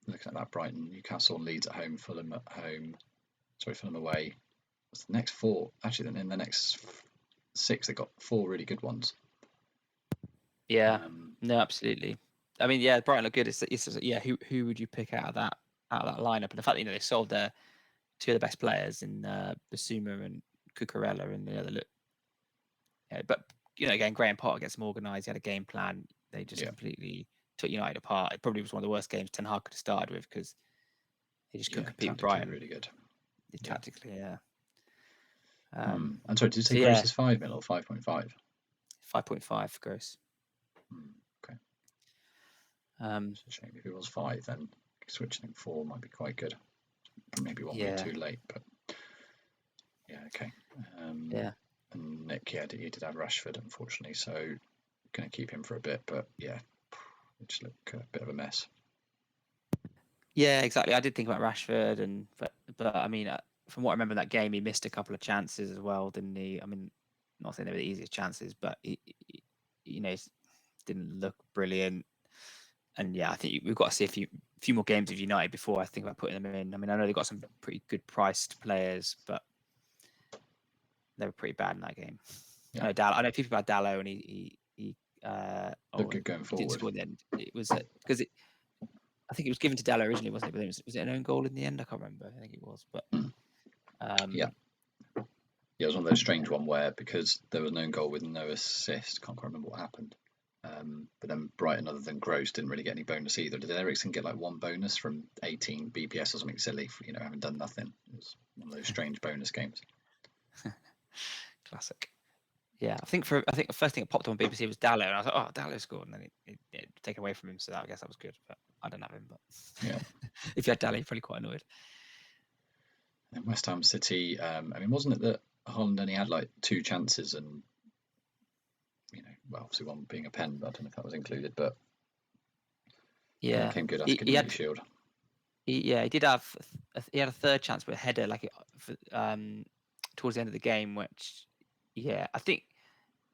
Looking at that, Brighton, Newcastle, Leeds at home, Fulham at home. Sorry, Fulham away. What's the next 4? Actually, then in the next 6, they got 4 really good ones. Yeah. No, absolutely. I mean, yeah, Brighton look good. It's who would you pick out of that lineup? And the fact that they sold their two of the best players in Basuma and Cucurella, and the look. But again, Graham Potter gets them organised. He had a game plan. They just completely took United apart. It probably was one of the worst games Ten Hag could have started with because he just couldn't compete with Brighton. Really good. Tactically, yeah. And sorry, did you say gross is 5 mil or 5.5? 5.5 for gross. Okay. It's a shame if it was 5, then switching 4 might be quite good. Maybe 1 week too late, but okay. And Nick, he did have Rashford, unfortunately, so going to keep him for a bit, but it just looked a bit of a mess. Yeah, exactly. I did think about Rashford, but I mean, from what I remember in that game, he missed a couple of chances as well, didn't he? I mean, not saying they were the easiest chances, but he didn't look brilliant. And I think we've got to see a few more games of United before I think about putting them in. I mean, I know they've got some pretty good priced players, but they were pretty bad in that game. I know people about Dallo, and he looked good going forward. Score then. It was because I think it was given to Dallo originally, wasn't it? But was it an own goal in the end? I can't remember. I think it was, but it was one of those strange one where because there was an own goal with no assist, can't quite remember what happened. But then Brighton, other than Gross, didn't really get any bonus either. Did Aaronson get like 1 bonus from 18 BPS or something silly for having done nothing? It was one of those strange bonus games. Classic. Yeah, I think the first thing that popped on BBC was Dallo, and I was like, oh, Dallo scored, and then it taken away from him, so I guess that was good. But I don't have him. But if you had Dallo, you're probably quite annoyed. And West Ham City, I mean, wasn't it that Haaland only had like 2 chances and obviously one being a pen, but I don't know if that was included, but came good after Community Shield. He did have he had a third chance with a header towards the end of the game, which I think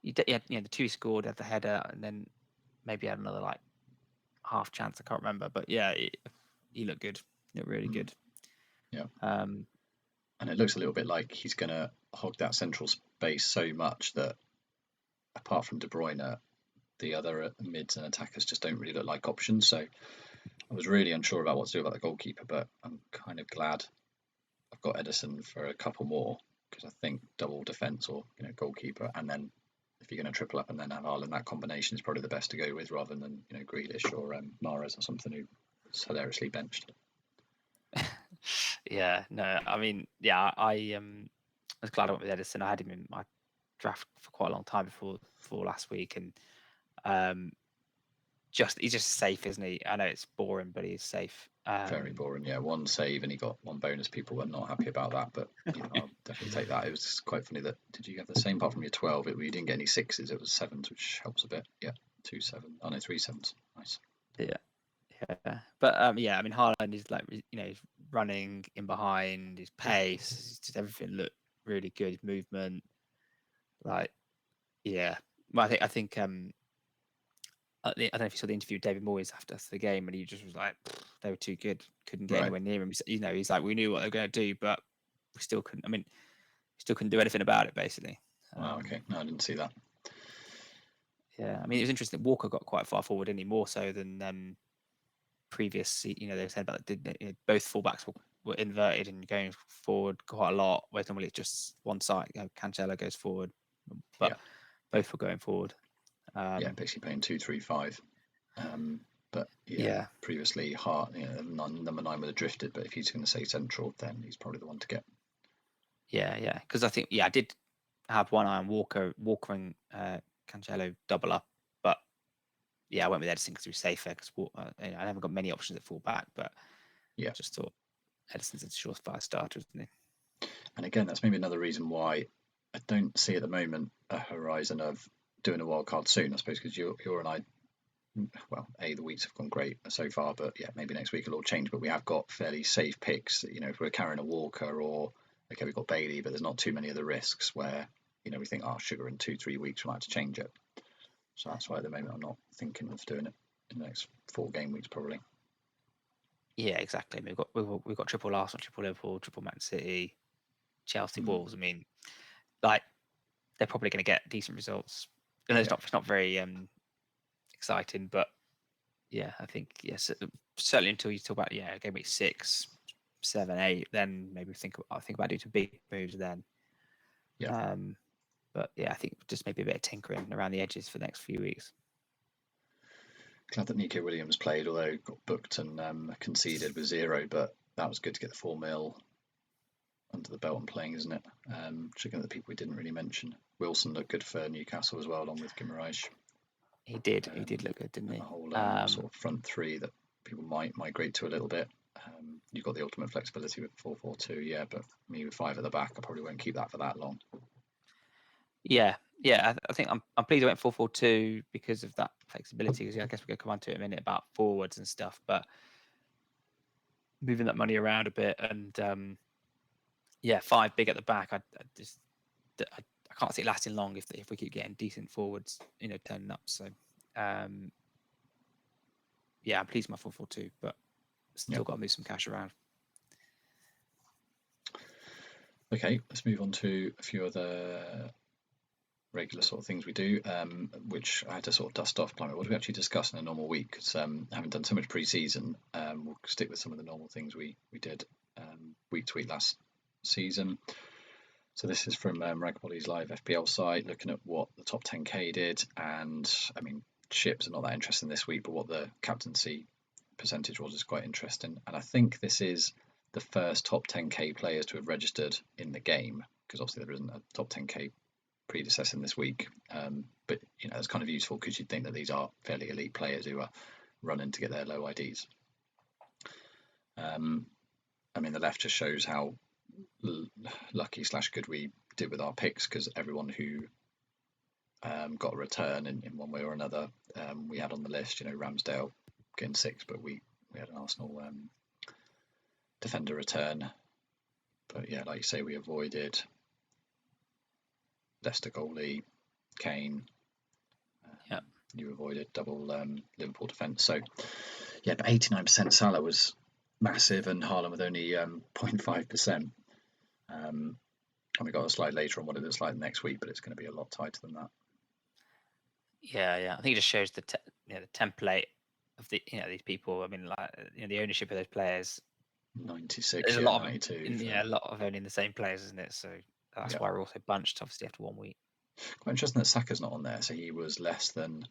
he had the 2 he scored, had the header, and then maybe had another like half chance. I can't remember, but he looked good. He looked really good. And it looks a little bit like he's going to hog that central space so much that apart from De Bruyne, the other mids and attackers just don't really look like options. So I was really unsure about what to do about the goalkeeper, but I'm kind of glad I've got Ederson for a couple more because I think double defence or goalkeeper, and then if you're going to triple up and then have Haaland, that combination is probably the best to go with rather than Grealish or Mahrez or something who's hilariously benched. I mean, I was glad I went with Ederson. I had him in my draft for quite a long time before last week, and he's just safe, isn't he? I know it's boring, but he's safe. Very boring. 1 save and he got 1 bonus. People were not happy about that, but I'll definitely take that. It was quite funny that did you have the same apart from your 12? You didn't get any 6s. It was 7s, which helps a bit. 2 7s. Oh no, 3 7s. Nice. But I mean, Haaland is like he's running in behind, his pace, just everything looked really good. His movement, well, I think I don't know if you saw the interview with David Moyes after the game, and he just was like, they were too good, couldn't get anywhere near him. He's like, we knew what they were going to do, but we still couldn't. I mean, we still couldn't do anything about it, basically. Wow. Okay. No, I didn't see that. I mean, it was interesting. Walker got quite far forward, didn't he? More so than previous. They said about both fullbacks were inverted and going forward quite a lot, whereas normally it's just one side. Cancelo goes forward, but both were going forward. Basically playing 2-3-5. But previously Hart, number 9 would have drifted, but if he's going to say central, then he's probably the one to get. Because I think I did have one eye on Walker and Cancelo double up, but I went with Ederson because he was safer. Because I haven't got many options at full back, but I just thought Ederson's a surefire starter, isn't he? And again, that's maybe another reason why I don't see at the moment a horizon of doing a wild card soon. I suppose because you and I, the weeks have gone great so far, but maybe next week it'll all change. But we have got fairly safe picks. If we're carrying a Walker or we've got Bailey, but there's not too many other risks where we think, Sugar in 2-3 weeks we might have to change it. So that's why at the moment I'm not thinking of doing it in the next 4 game weeks probably. Yeah, exactly. We've got triple Arsenal, triple Liverpool, triple Man City, Chelsea, Wolves. I mean, like they're probably going to get decent results. And it's not very exciting, but I think certainly until you talk about game week 6, 7, 8, then maybe I'll think about doing some big moves then. Yeah. But yeah, I think just maybe a bit of tinkering around the edges for the next few weeks. Glad that Nico Williams played, although got booked and conceded with 0, but that was good to get the 4 mil under the belt and playing, isn't it? Checking the people we didn't really mention. Wilson looked good for Newcastle as well, along with Guimaraes. He did look good, didn't he? The whole sort of front three that people might migrate to a little bit. You've got the ultimate flexibility with 4-4-2, yeah, but me with 5 at the back, I probably won't keep that for that long. Yeah, I think I'm pleased I went 4-4-2 because of that flexibility. Because I guess we're going to come on to it in a minute about forwards and stuff, but moving that money around a bit and 5 big at the back. I can't see it lasting long if we keep getting decent forwards, turning up. So I'm pleased with my 4-4-2, but still got to move some cash around. Okay, let's move on to a few other regular sort of things we do, which I had to sort of dust off. What do we actually discuss in a normal week? Because having done so much pre-season, we'll stick with some of the normal things we did week to week last season. So this is from Ragbolly's live FPL site, looking at what the top 10k did, and I mean ships are not that interesting this week, but what the captaincy percentage was is quite interesting. And I think this is the first top 10k players to have registered in the game, because obviously there isn't a top 10k predecessor this week, but it's kind of useful because you'd think that these are fairly elite players who are running to get their low IDs. I mean, the left just shows how lucky / good we did with our picks, because everyone who got a return in one way or another, we had on the list. Ramsdale getting 6, but we had an Arsenal defender return. But yeah, like you say, we avoided Leicester goalie, Kane. You avoided double Liverpool defence. So yeah, but 89% Salah was massive, and Haaland with only 0.5%. And we got a slide later on what it looks like next week, but it's going to be a lot tighter than that. Yeah. I think it just shows the template of these people. I mean, the ownership of those players. 96. There's a lot 92. A lot of owning the same players, isn't it? So that's why we're also bunched, obviously, after 1 week. Quite interesting that Saka's not on there. So he was less than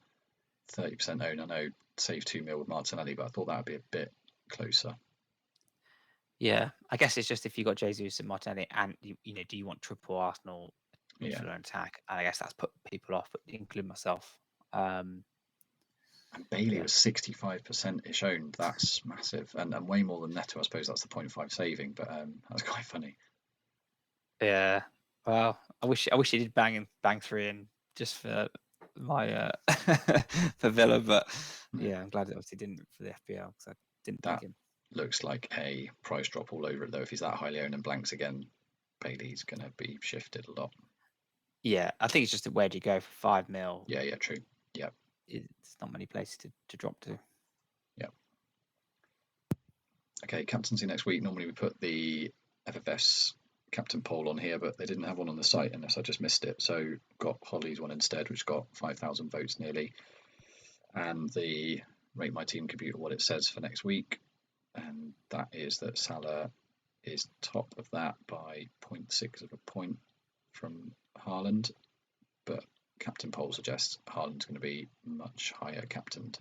30% owned. I know saved 2 mil with Martinelli, but I thought that would be a bit closer. Yeah, I guess it's just if you got Jesus and Martinelli, and do you want triple Arsenal midfielder attack? And I guess that's put people off, including myself. And Bailey was 65% owned. That's massive, and way more than Neto. I suppose that's the 0.5 saving, but that's quite funny. Yeah, well, I wish he did bang 3 in just for my for Villa, but yeah, I'm glad it obviously didn't for the FPL because I didn't think him. Looks like a price drop all over it though. If he's that highly owned and blanks again, Bailey's going to be shifted a lot. Yeah, I think it's just where do you go for 5 mil? Yeah, true. Yeah, it's not many places to drop to. Yeah. Okay, captaincy next week. Normally we put the FFS captain poll on here, but they didn't have one on the site unless I just missed it. So got Holly's one instead, which got 5,000 votes nearly. And the Rate My Team computer, what it says for next week, and that is that Salah is top of that by 0.6 of a point from Haaland, but captain poll suggests Haaland's going to be much higher captained.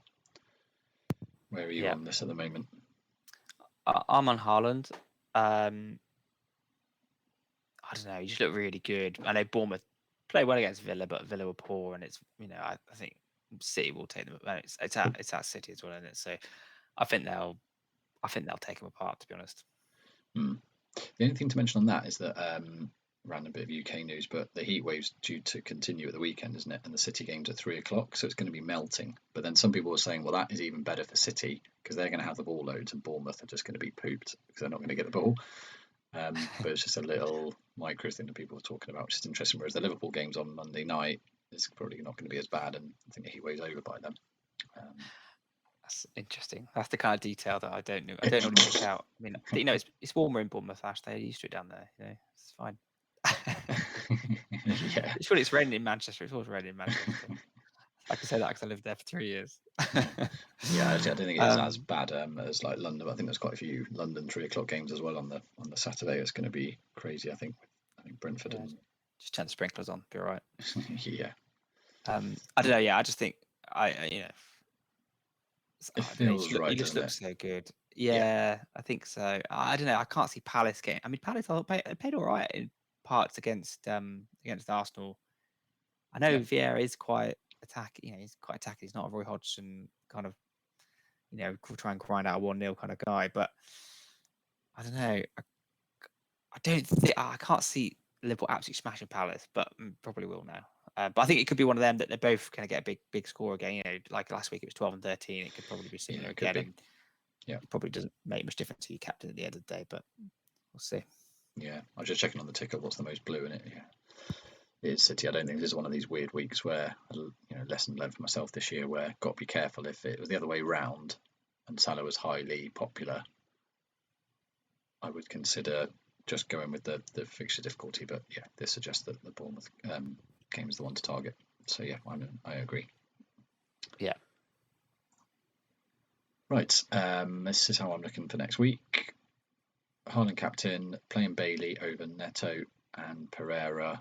Where are you on this at the moment? I'm on Haaland. I don't know. He just looked really good. I know Bournemouth play well against Villa, but Villa were poor, and it's I think City will take them. It's at City as well, isn't it? So I think they'll take them apart. To be honest. The only thing to mention on that is that random bit of UK news, but the heat wave's due to continue at the weekend, isn't it? And the City game's at 3:00, so it's going to be melting. But then some people were saying, well, that is even better for City because they're going to have the ball loads, and Bournemouth are just going to be pooped because they're not going to get the ball. But it's just a little micro thing that people were talking about, which is interesting. Whereas the Liverpool game's on Monday night, it's probably not going to be as bad, and I think the heat wave's over by then. That's interesting. That's the kind of detail that I don't know. I don't normally pick out. I mean, it's warmer in Bournemouth. Ash, they're used to it down there. It's fine. Yeah. It's raining in Manchester. It's always raining in Manchester. I can say that because I lived there for 3 years. Yeah, actually, I don't think it's as bad as like London. But I think there's quite a few London 3 o'clock games as well on the Saturday. It's going to be crazy. I think Brentford Yeah, and just turn the sprinklers on, be all right. yeah. I don't know. Yeah, I just think It feels right, he just doesn't it? looks so good. Yeah, I think so. I don't know. I can't see Palace getting. I mean, Palace played all right in parts against Arsenal. I know Yeah. Vieira is quite he's quite attacking. He's not a Roy Hodgson kind of, try and grind out a 1-0 kind of guy. But I don't know. I don't think I can't see Liverpool absolutely smashing Palace, but probably will now. But I think it could be one of them that they're both going to get a big score again. Like last week it was 12 and 13. It could probably be similar again. And it probably doesn't make much difference to your captain at the end of the day, but we'll see. Yeah, I was just checking on the ticker. What's the most blue in it? Yeah, it's City. I don't think this is one of these weird weeks where lesson learned for myself this year, where got to be careful if it was the other way round and Salah was highly popular. I would consider just going with the fixture difficulty, but yeah, this suggests that the Bournemouth game is the one to target. So yeah, I agree. Yeah. Right, this is how I'm looking for next week. Haaland captain, playing Bailey over Neto and Pereira.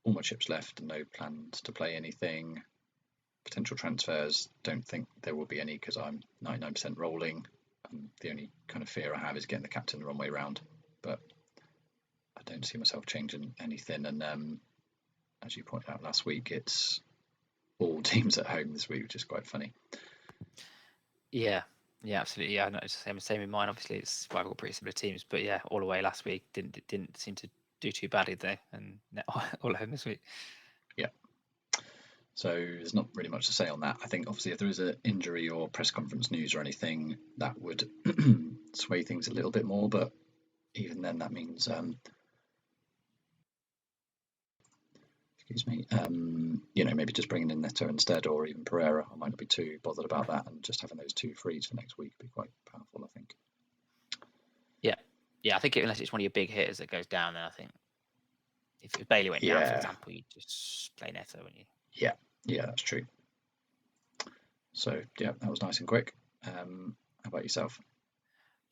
All my chips left, no plans to play anything. Potential transfers, don't think there will be any because I'm 99% rolling. The only kind of fear I have is getting the captain the wrong way round, but I don't see myself changing anything. And as you pointed out last week, it's all teams at home this week, which is quite funny. Yeah, absolutely. Yeah, I know it's the same in mine. Obviously, it's why I've got pretty similar teams, but yeah, all away last week didn't seem to do too badly though, and all at home this week. Yeah. So there's not really much to say on that. I think obviously if there is an injury or press conference news or anything, that would sway things a little bit more. But even then, that means excuse me, maybe just bringing in Neto instead, or even Pereira. I might not be too bothered about that, and just having those 2 frees for next week would be quite powerful, I think. Yeah, I think unless it's one of your big hitters that goes down, then I think if Bailey went down, for example, you just play Neto, wouldn't you? Yeah, that's true. So yeah, that was nice and quick. How about yourself?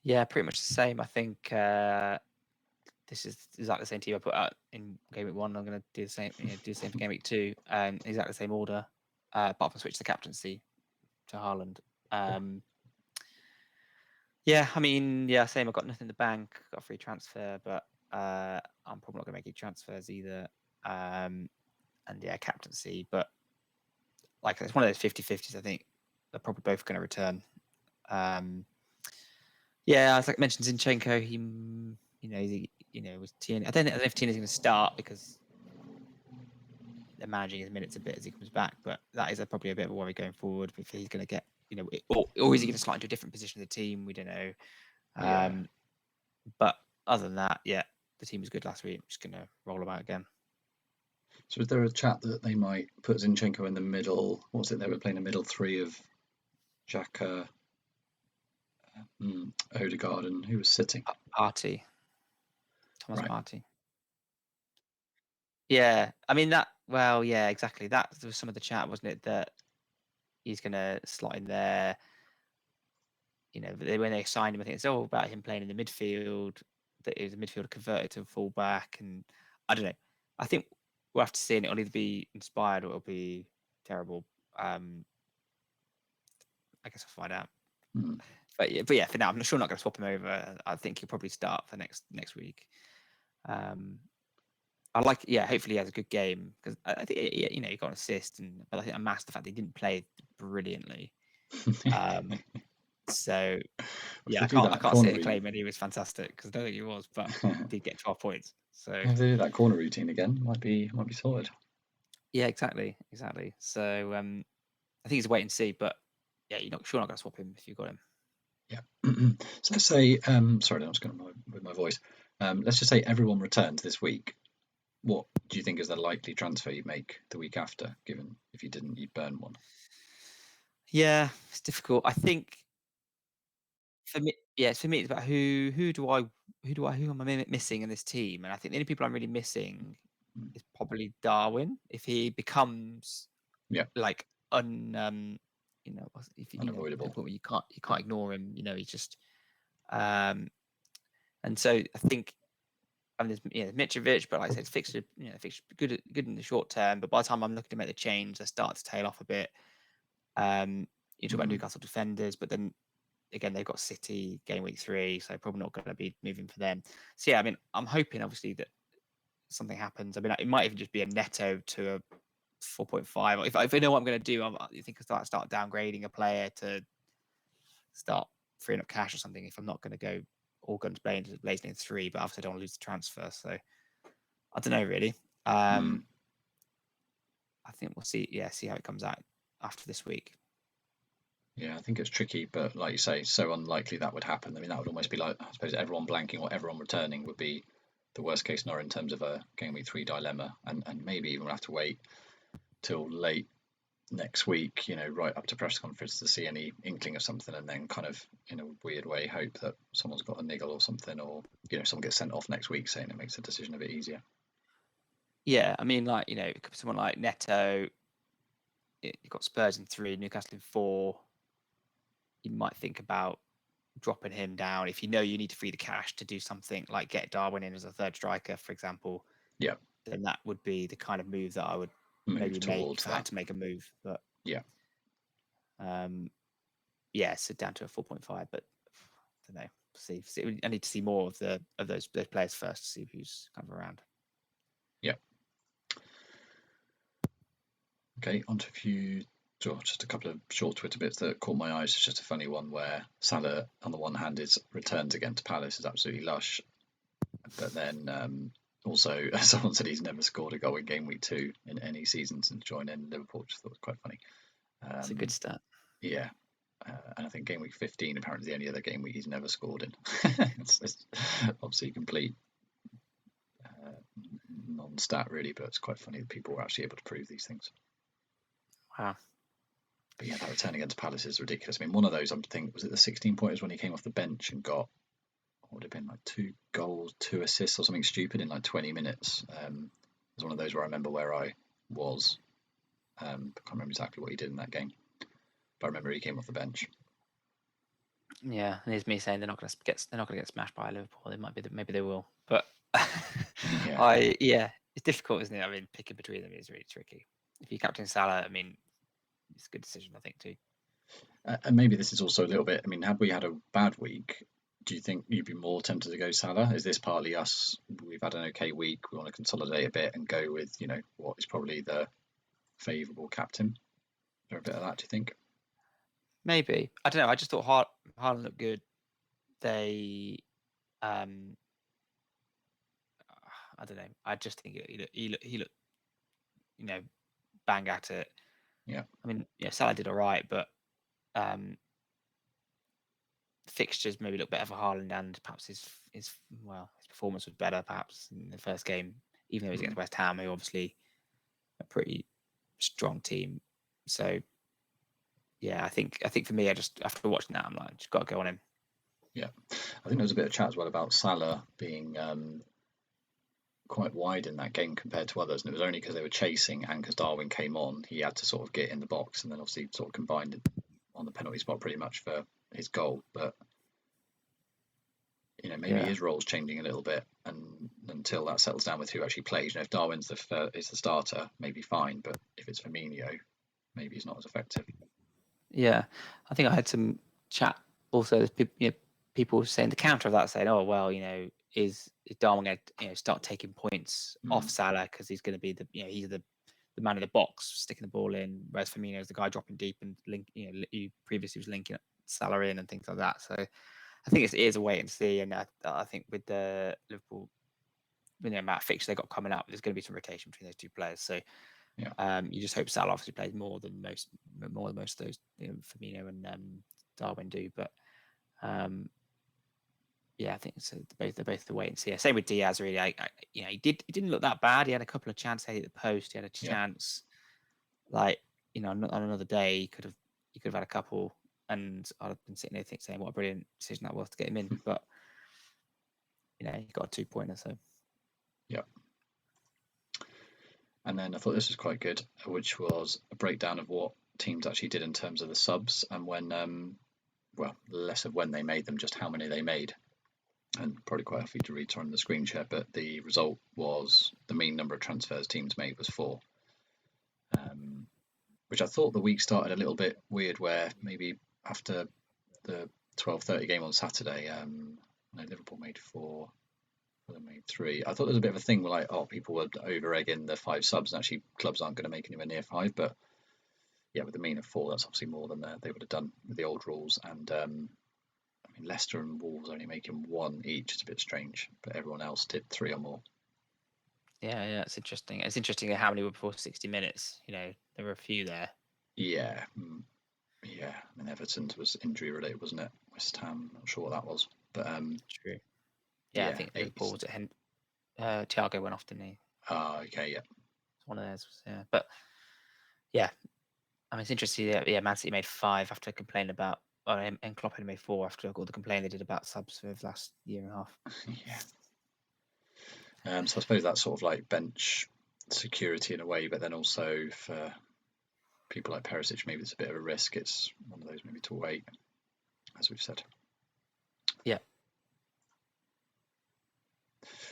Yeah, pretty much the same. I think this is exactly the same team I put out in Gameweek 1. I'm going to do the same. Do the same for Gameweek 2. Exactly the same order, apart from switch the captaincy to Haaland. Yeah, I mean, same. I've got nothing in the bank. Got a free transfer, but I'm probably not going to make any transfers either. And yeah, captaincy, but like it's one of those 50-50s. I think they're probably both going to return. Yeah, as I mentioned, Zinchenko, he was Tierney. I don't know if Tierney's going to start because they're managing his minutes a bit as he comes back, but that is probably a bit of a worry going forward if he's going to get, or is he going to slide into a different position of the team? We don't know. But other than that, yeah, the team was good last week. I'm just going to roll them out again. So is there a chat that they might put Zinchenko in the middle? What was it? They were playing a middle 3 of Xhaka, Odegaard, and who was sitting? Partey. Thomas Right. Partey. Yeah, I mean that. Well, yeah, exactly. That was some of the chat, wasn't it? That he's going to slot in there. When they signed him, I think it's all about him playing in the midfield. That he was a midfielder converted to a fullback, and I don't know. I think we'll have to see, and it'll either be inspired or it'll be terrible. I guess I'll find out. But yeah, for now, I'm sure not going to swap him over. I think he'll probably start for next week. Hopefully he has a good game because I think he got an assist, but I think I masked the fact that he didn't play brilliantly. So yeah, I can't sit and claim that he was fantastic because I don't think he was, but he did get 12 points. So if they do that corner routine again, might be sorted. Yeah, exactly. So I think it's a wait and see, but yeah, you're not going to swap him if you've got him. Yeah. So let's say, sorry, I was going with my voice. Let's just say everyone returns this week. What do you think is the likely transfer you make the week after? Given if you didn't, you'd burn one. Yeah, it's difficult. I think for me, it's about who am I missing in this team? And I think the only people I'm really missing is probably Darwin. If he becomes like you know, if unavoidable. you can't ignore him. You know, he's just and so I think. I mean, there's Mitrovic, but like I said, fixture good in the short term. But by the time I'm looking to make the change, they start to tail off a bit. You talk about Newcastle defenders, but then again they've got City game week 3, so probably not going to be moving for them. So yeah, I mean, I'm hoping obviously that something happens. I mean, it might even just be a Neto to a 4.5. Or if I know what I'm going to do, I think I start downgrading a player to start freeing up cash or something. If I'm not going to go all guns blazing in 3, but obviously I don't want to lose the transfer. So I don't know really. I think we'll see. Yeah, see how it comes out after this week. Yeah, I think it's tricky, but like you say, so unlikely that would happen. I mean, that would almost be like, I suppose, everyone blanking or everyone returning would be the worst case scenario in terms of a game week 3 dilemma, and maybe even we'll have to wait till late next week, right up to press conference to see any inkling of something, and then kind of in a weird way hope that someone's got a niggle or something, or someone gets sent off next week saying it makes the decision a bit easier. Yeah, I mean, like someone like Neto, you've got Spurs in 3, Newcastle in 4. You might think about dropping him down if you know you need to free the cash to do something like get Darwin in as a third striker, for example. Yeah. Then that would be the kind of move that I would maybe make if I had to make a move. But yeah. So down to a 4.5, but I don't know. See, I need to see more of those players first to see who's kind of around. Yeah. Okay, on to just a couple of short Twitter bits that caught my eyes. It's just a funny one where Salah, on the one hand, his returns against Palace is absolutely lush, but then also someone said he's never scored a goal in game week 2 in any season since joining Liverpool, which I thought was quite funny. It's a good stat. Yeah. And I think game week 15 apparently the only other game week he's never scored in. it's obviously complete non-stat really, but it's quite funny that people were actually able to prove these things. Wow. But yeah, that return against Palace is ridiculous. I mean, one of those, I'm thinking, was it the 16 pointers when he came off the bench and got, what would have been like 2 goals, 2 assists or something stupid in like 20 minutes. It was one of those where I remember where I was. I can't remember exactly what he did in that game, but I remember he came off the bench. Yeah, and here's me saying they're not going to get smashed by Liverpool. They might be, maybe they will, but it's difficult, isn't it? I mean, picking between them is really tricky. If you captain Salah, I mean, it's a good decision, I think, too. And maybe this is also a little bit. I mean, had we had a bad week, do you think you'd be more tempted to go Salah? Is this partly us? We've had an okay week. We want to consolidate a bit and go with what is probably the favourable captain. Is there a bit of that? Do you think? Maybe. I don't know. I just thought Haaland looked good. They, I don't know. I just think he looked, bang at it. Yeah. I mean, Salah did all right, but fixtures maybe look better for Haaland, and perhaps his performance was better perhaps in the first game, even though he's against West Ham, who obviously a pretty strong team. So yeah, I think for me, I just after watching that, I'm like, just got to go on him. Yeah, I think there was a bit of chat as well about Salah being quite wide in that game compared to others, and it was only because they were chasing and because Darwin came on, he had to sort of get in the box, and then obviously sort of combined on the penalty spot pretty much for his goal. But maybe his role's changing a little bit, and until that settles down with who actually plays. If Darwin's is the starter, maybe fine, but if it's Firmino, maybe he's not as effective. Yeah, I think I had some chat also. People saying the counter of that, saying, "Oh well, is Darwin going to start taking points off Salah because he's going to be he's the man in the box sticking the ball in, whereas Firmino is the guy dropping deep and he previously was linking Salah in and things like that." So I think it is a wait and see, and I think with the Liverpool, amount of fixtures they got coming up, there's going to be some rotation between those two players. So you just hope Salah obviously plays more than most of those Firmino and Darwin do, but I think it's they're both the wait and see. Same with Diaz, really. He didn't look that bad. He had a couple of chances at the post. He had a chance, on another day he could have had a couple, and I'd have been sitting there saying what a brilliant decision that was to get him in. But he got a 2-pointer, so yeah. And then I thought this was quite good, which was a breakdown of what teams actually did in terms of the subs and when, well, less of when they made them, just how many they made. And probably quite happy to read on the screen share, but the result was the mean number of transfers teams made was 4. Which I thought the week started a little bit weird, where maybe after the 12:30 game on Saturday, no, Liverpool made 4, they made 3. I thought there was a bit of a thing where, like, oh, people were over egging the 5 subs, and actually clubs aren't going to make anywhere near 5. But yeah, with the mean of 4, that's obviously more than they would have done with the old rules. And I mean, Leicester and Wolves only making 1 each is a bit strange, but everyone else did 3 or more. Yeah, it's interesting. It's interesting how many were before 60 minutes. You know, there were a few there. Yeah. I mean, Everton's was injury related, wasn't it? West Ham, not sure what that was, but true. Yeah, I think Liverpool was at Thiago went off, didn't he? Oh, okay, yeah. It's one of theirs. Yeah, but yeah, I mean, it's interesting. Yeah, Man City made 5 after complaining about, and Klopp had made 4 after all the complaining they did about subs for the last year and a half. Yeah. So I suppose that's sort of like bench security in a way, but then also for people like Perisic, maybe it's a bit of a risk. It's one of those maybe to wait, as we've said. Yeah.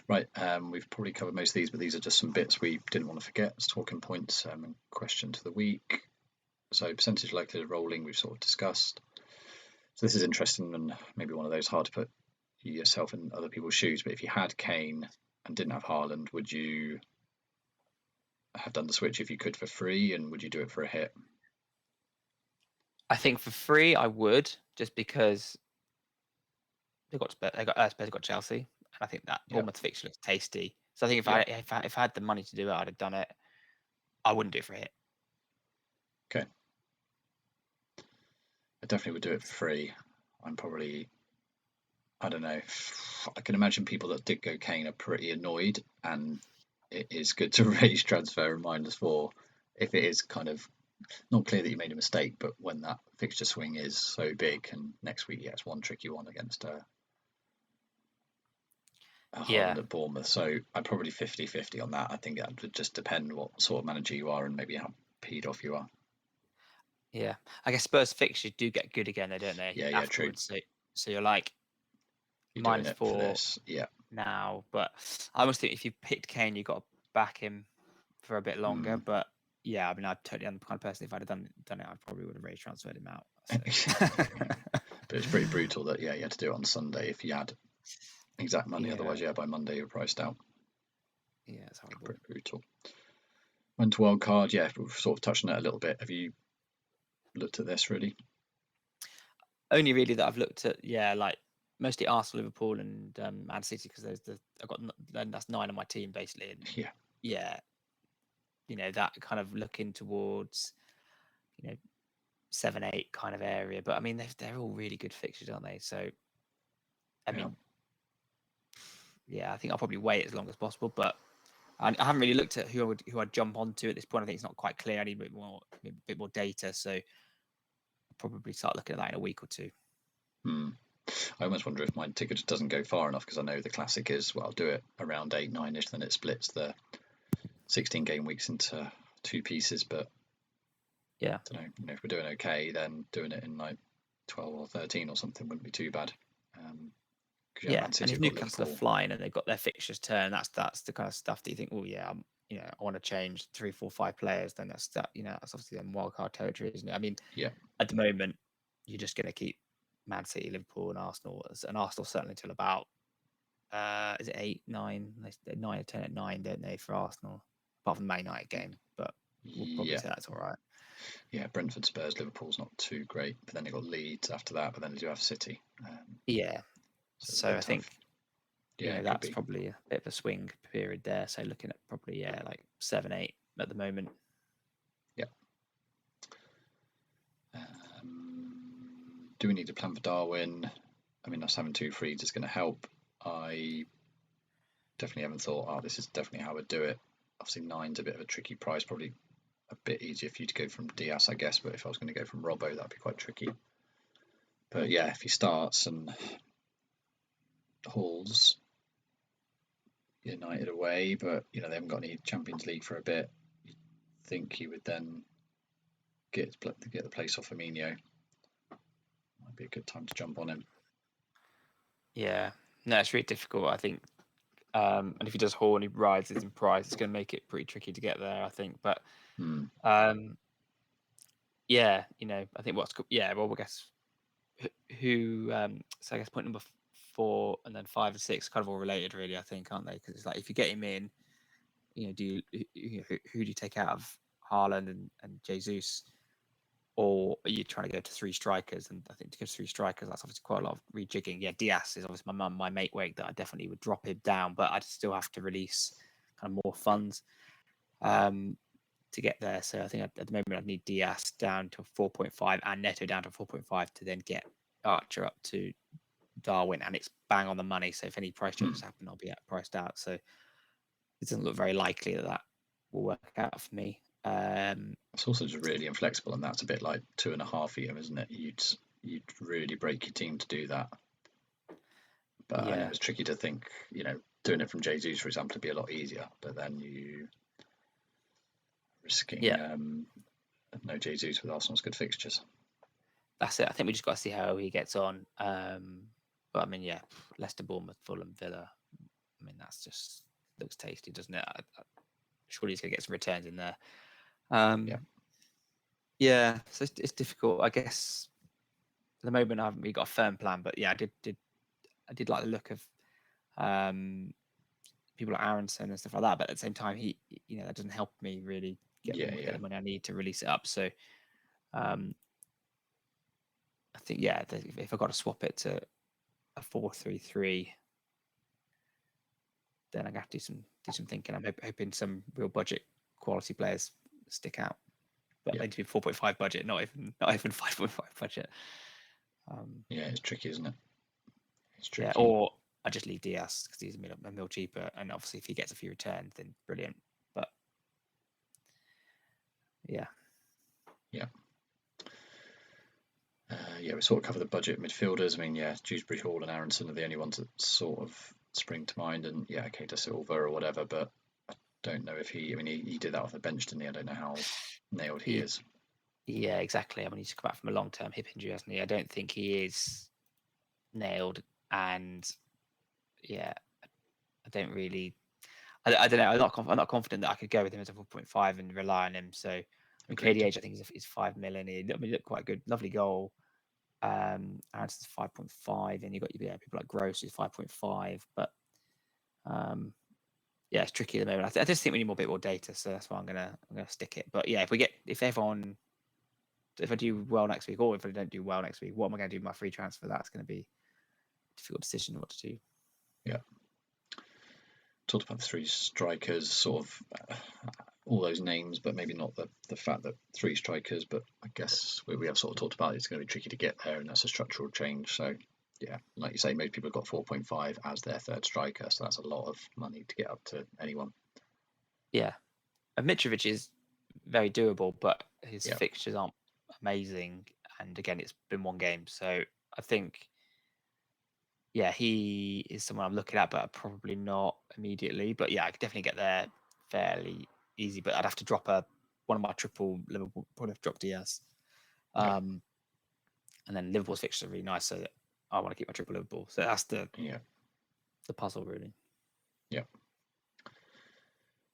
Right, we've probably covered most of these, but these are just some bits we didn't want to forget as talking points and question to the week. So percentage likelihood of rolling, we've sort of discussed. So this is interesting and maybe one of those hard to put yourself in other people's shoes, but if you had Kane and didn't have Haaland, would you have done the switch if you could for free, and would you do it for a hit? I think for free I would, just because they got Chelsea, and I think that Bournemouth fixture looks tasty. So I think if I had the money to do it, I'd have done it. I wouldn't do it for a hit. Okay. I definitely would do it for free. I'm probably, I don't know, I can imagine people that did go Kane are pretty annoyed, and it is good to raise transfer and -4 if it is kind of not clear that you made a mistake, but when that fixture swing is so big, and next week, it's one tricky one against a Haaland at Bournemouth. So I'm probably 50-50 on that. I think that would just depend what sort of manager you are and maybe how peed off you are. Yeah, I guess Spurs fixtures do get good again, though, don't they? Yeah, afterwards. true. So you're like You're doing -4 it for this, now, but I almost think if you picked Kane, you got to back him for a bit longer. But yeah, I mean, I totally am the kind of person. If I'd have done it, I probably would have raised transferred him out. So. But it's pretty brutal that you had to do it on Sunday if you had exact money. Otherwise, by Monday you're priced out. Yeah, it's horrible. Pretty brutal. Went to wildcard. Yeah, we've sort of touched on it a little bit. Have you looked at this really? Only really that I've looked at. Yeah, like mostly Arsenal, Liverpool, and Man City, because that's 9 on my team basically. And yeah, you know, that kind of looking towards, 7, 8 kind of area. But I mean, they're all really good fixtures, aren't they? So, I mean, I think I'll probably wait as long as possible. But I haven't really looked at who I'd jump onto at this point. I think it's not quite clear. I need a bit more data. So, I'll probably start looking at that in a week or 2. I almost wonder if my ticket just doesn't go far enough, because I know the classic is, well, I'll do it around 8, 9-ish, then it splits the 16 game weeks into 2 pieces. But yeah, I don't know, if we're doing okay, then doing it in like 12 or 13 or something wouldn't be too bad. And if Newcastle are flying and they've got their fixtures turn, that's the kind of stuff that you think, oh yeah, I want to change 3, 4, 5 players. Then that's obviously then wildcard territory, isn't it? I mean, at the moment, you're just going to keep Man City, Liverpool, and Arsenal, certainly until about is it 8, 9? 9 or 10 at 9, don't they, for Arsenal? Apart from the Man United game, but we'll probably say that's all right. Yeah, Brentford, Spurs, Liverpool's not too great, but then you've got Leeds after that, but then you have City. So I think that's probably a bit of a swing period there. So looking at probably like 7, 8 at the moment. Yeah. Do we need to plan for Darwin? I mean, us having 2 frees is going to help. I definitely haven't thought, this is definitely how I'd do it. Obviously 9's a bit of a tricky price, probably a bit easier for you to go from Diaz, I guess, but if I was going to go from Robbo, that'd be quite tricky. But yeah, if he starts and hauls United away, but they haven't got any Champions League for a bit, think he would then get the place off Firmino. Might be a good time to jump on him. Yeah, no, it's really difficult. I think, and if he does haul and he rises in price, it's going to make it pretty tricky to get there. I think, but yeah, I think well, I guess who. So I guess point number 4 and then 5 and 6 kind of all related, really. I think, aren't they? Because it's like if you get him in, who do you take out of Haaland and Jesus? Or are you trying to go to 3 strikers? And I think to go to 3 strikers, that's obviously quite a lot of rejigging. Yeah, Diaz is obviously my mate weight that I definitely would drop him down, but I'd still have to release kind of more funds to get there. So I think at the moment I'd need Diaz down to 4.5 and Neto down to 4.5 to then get Archer up to Darwin, and it's bang on the money. So if any price changes happen, I'll be priced out. So it doesn't look very likely that will work out for me. It's also just really inflexible, and that's a bit like 2.5 EM, isn't it? You'd really break your team to do that. But I know it's tricky to think, doing it from Jesus, for example, would be a lot easier. But then you risking no Jesus with Arsenal's good fixtures. That's it. I think we just got to see how he gets on. But I mean, Leicester, Bournemouth, Fulham, Villa. I mean, that's just looks tasty, doesn't it? Surely he's going to get some returns in there. Yeah, so it's difficult. I guess at the moment I haven't really got a firm plan, but I did like the look of people like Aaronson and stuff like that. But at the same time, he that doesn't help me really get the money I need to release it up. So I think if I got to swap it to a 4-3-3, then I'm gonna have to do some thinking. I'm hoping some real budget quality players stick out. But they do 4.5 budget, not even 5.5 budget. It's tricky, isn't it? It's tricky. Yeah, or I just leave Diaz because he's a mil cheaper, and obviously if he gets a few returns, then brilliant. But we sort of cover the budget midfielders. I mean, Dewsbury, Hall, and Aaronson are the only ones that sort of spring to mind, and Da Silva or whatever. But I don't know if he did that off the bench, didn't he? I don't know how nailed he is. Yeah, exactly. I mean, he's come back from a long-term hip injury, hasn't he? I don't think he is nailed, and I don't really. I don't know. I'm not confident that I could go with him as a 4.5 and rely on him. So, KDH, I think is 5 million. He looked quite good. Lovely goal. Aaronson's 5.5, and you got people like Gross who's 5.5. But it's tricky at the moment. I just think we need a bit more data, so that's why I'm gonna stick it. But if I do well next week, or if I don't do well next week, what am I going to do with my free transfer? That's going to be a difficult decision what to do. Yeah. Talked about the 3 strikers, sort of all those names, but maybe not the fact that 3 strikers. But I guess we have sort of talked about it's going to be tricky to get there, and that's a structural change. So like you say, most people have got 4.5 as their 3rd striker, so that's a lot of money to get up to anyone. Yeah, and Mitrovic is very doable, but his fixtures aren't amazing, and again, it's been 1 game, so I think he is someone I'm looking at, but probably not immediately. But I could definitely get there fairly easy, but I'd have to drop one of my triple Liverpool, probably have to drop Diaz. And then Liverpool's fixtures are really nice, so I want to keep my triple Liverpool. So that's the puzzle, really. Yeah.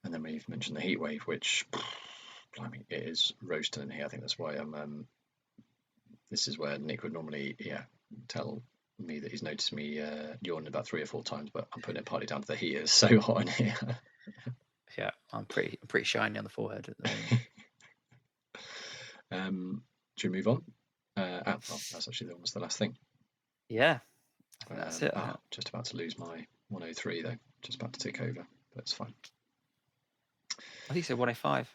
And then we've mentioned the heatwave, which it is roasting in here. I think that's why this is where Nick would normally tell me that he's noticed me yawning about 3 or 4 times, but I'm putting it partly down to the heat. It's so hot in here. I'm pretty shiny on the forehead at the moment. Do we move on? That's actually almost the last thing. Yeah, I think that's it. Just about to lose my 103 though. Just about to take over, but it's fine. I think you said 105.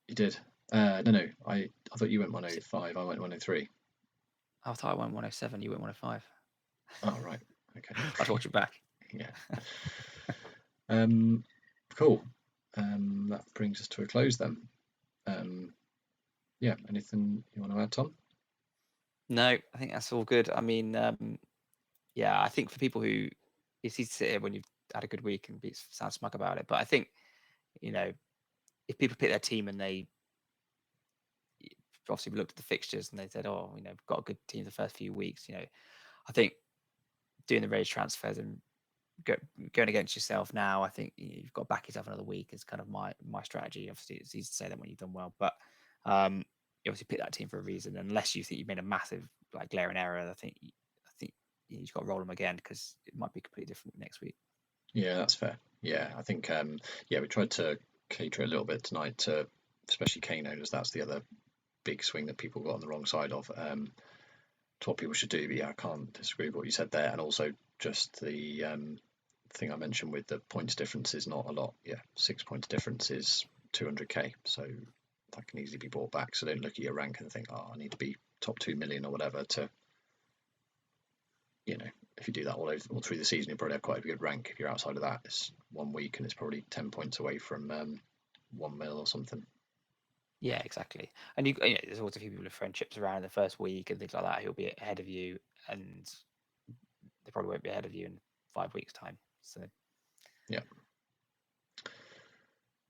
You did. No. I thought you went 105. I went 103. I thought I went 107. You went 105. Oh right. Okay. I'll watch it back. Yeah. Cool. That brings us to a close then. Anything you want to add, Tom? No, I think that's all good. I mean, I think for people who it's easy to sit here when you've had a good week and sound smug about it, but I think if people pick their team and they obviously we looked at the fixtures and they said, oh, we've got a good team the first few weeks. I think doing the raise transfers and going against yourself now, I think you've got to back yourself another week is kind of my strategy. Obviously, it's easy to say that when you've done well, but you obviously pick that team for a reason. Unless you think you've made a massive glaring error, I think you've got to roll them again because it might be completely different next week. Yeah, that's fair. Yeah, I think we tried to cater a little bit tonight to especially Kane owners. That's the other big swing that people got on the wrong side of. To what people should do, but yeah, I can't disagree with what you said there. And also just the thing I mentioned with the points difference is not a lot. Yeah, 6 points difference is 200k, so that can easily be bought back. So don't look at your rank and think, oh, I need to be top 2 million or whatever to, if you do that all through the season, you probably have quite a good rank. If you're outside of that, it's 1 week and it's probably 10 points away from 1 mil or something. Yeah, exactly. And there's always a few people with friendships around in the first week and things like that who'll be ahead of you, and they probably won't be ahead of you in 5 weeks' time. So, yeah.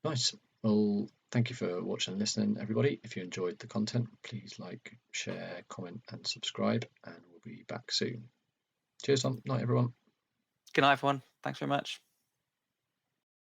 Nice. Well, thank you for watching and listening, everybody. If you enjoyed the content, please like, share, comment, and subscribe, and we'll be back soon. Cheers, Tom. Night, everyone. good night, everyone. Thanks very much.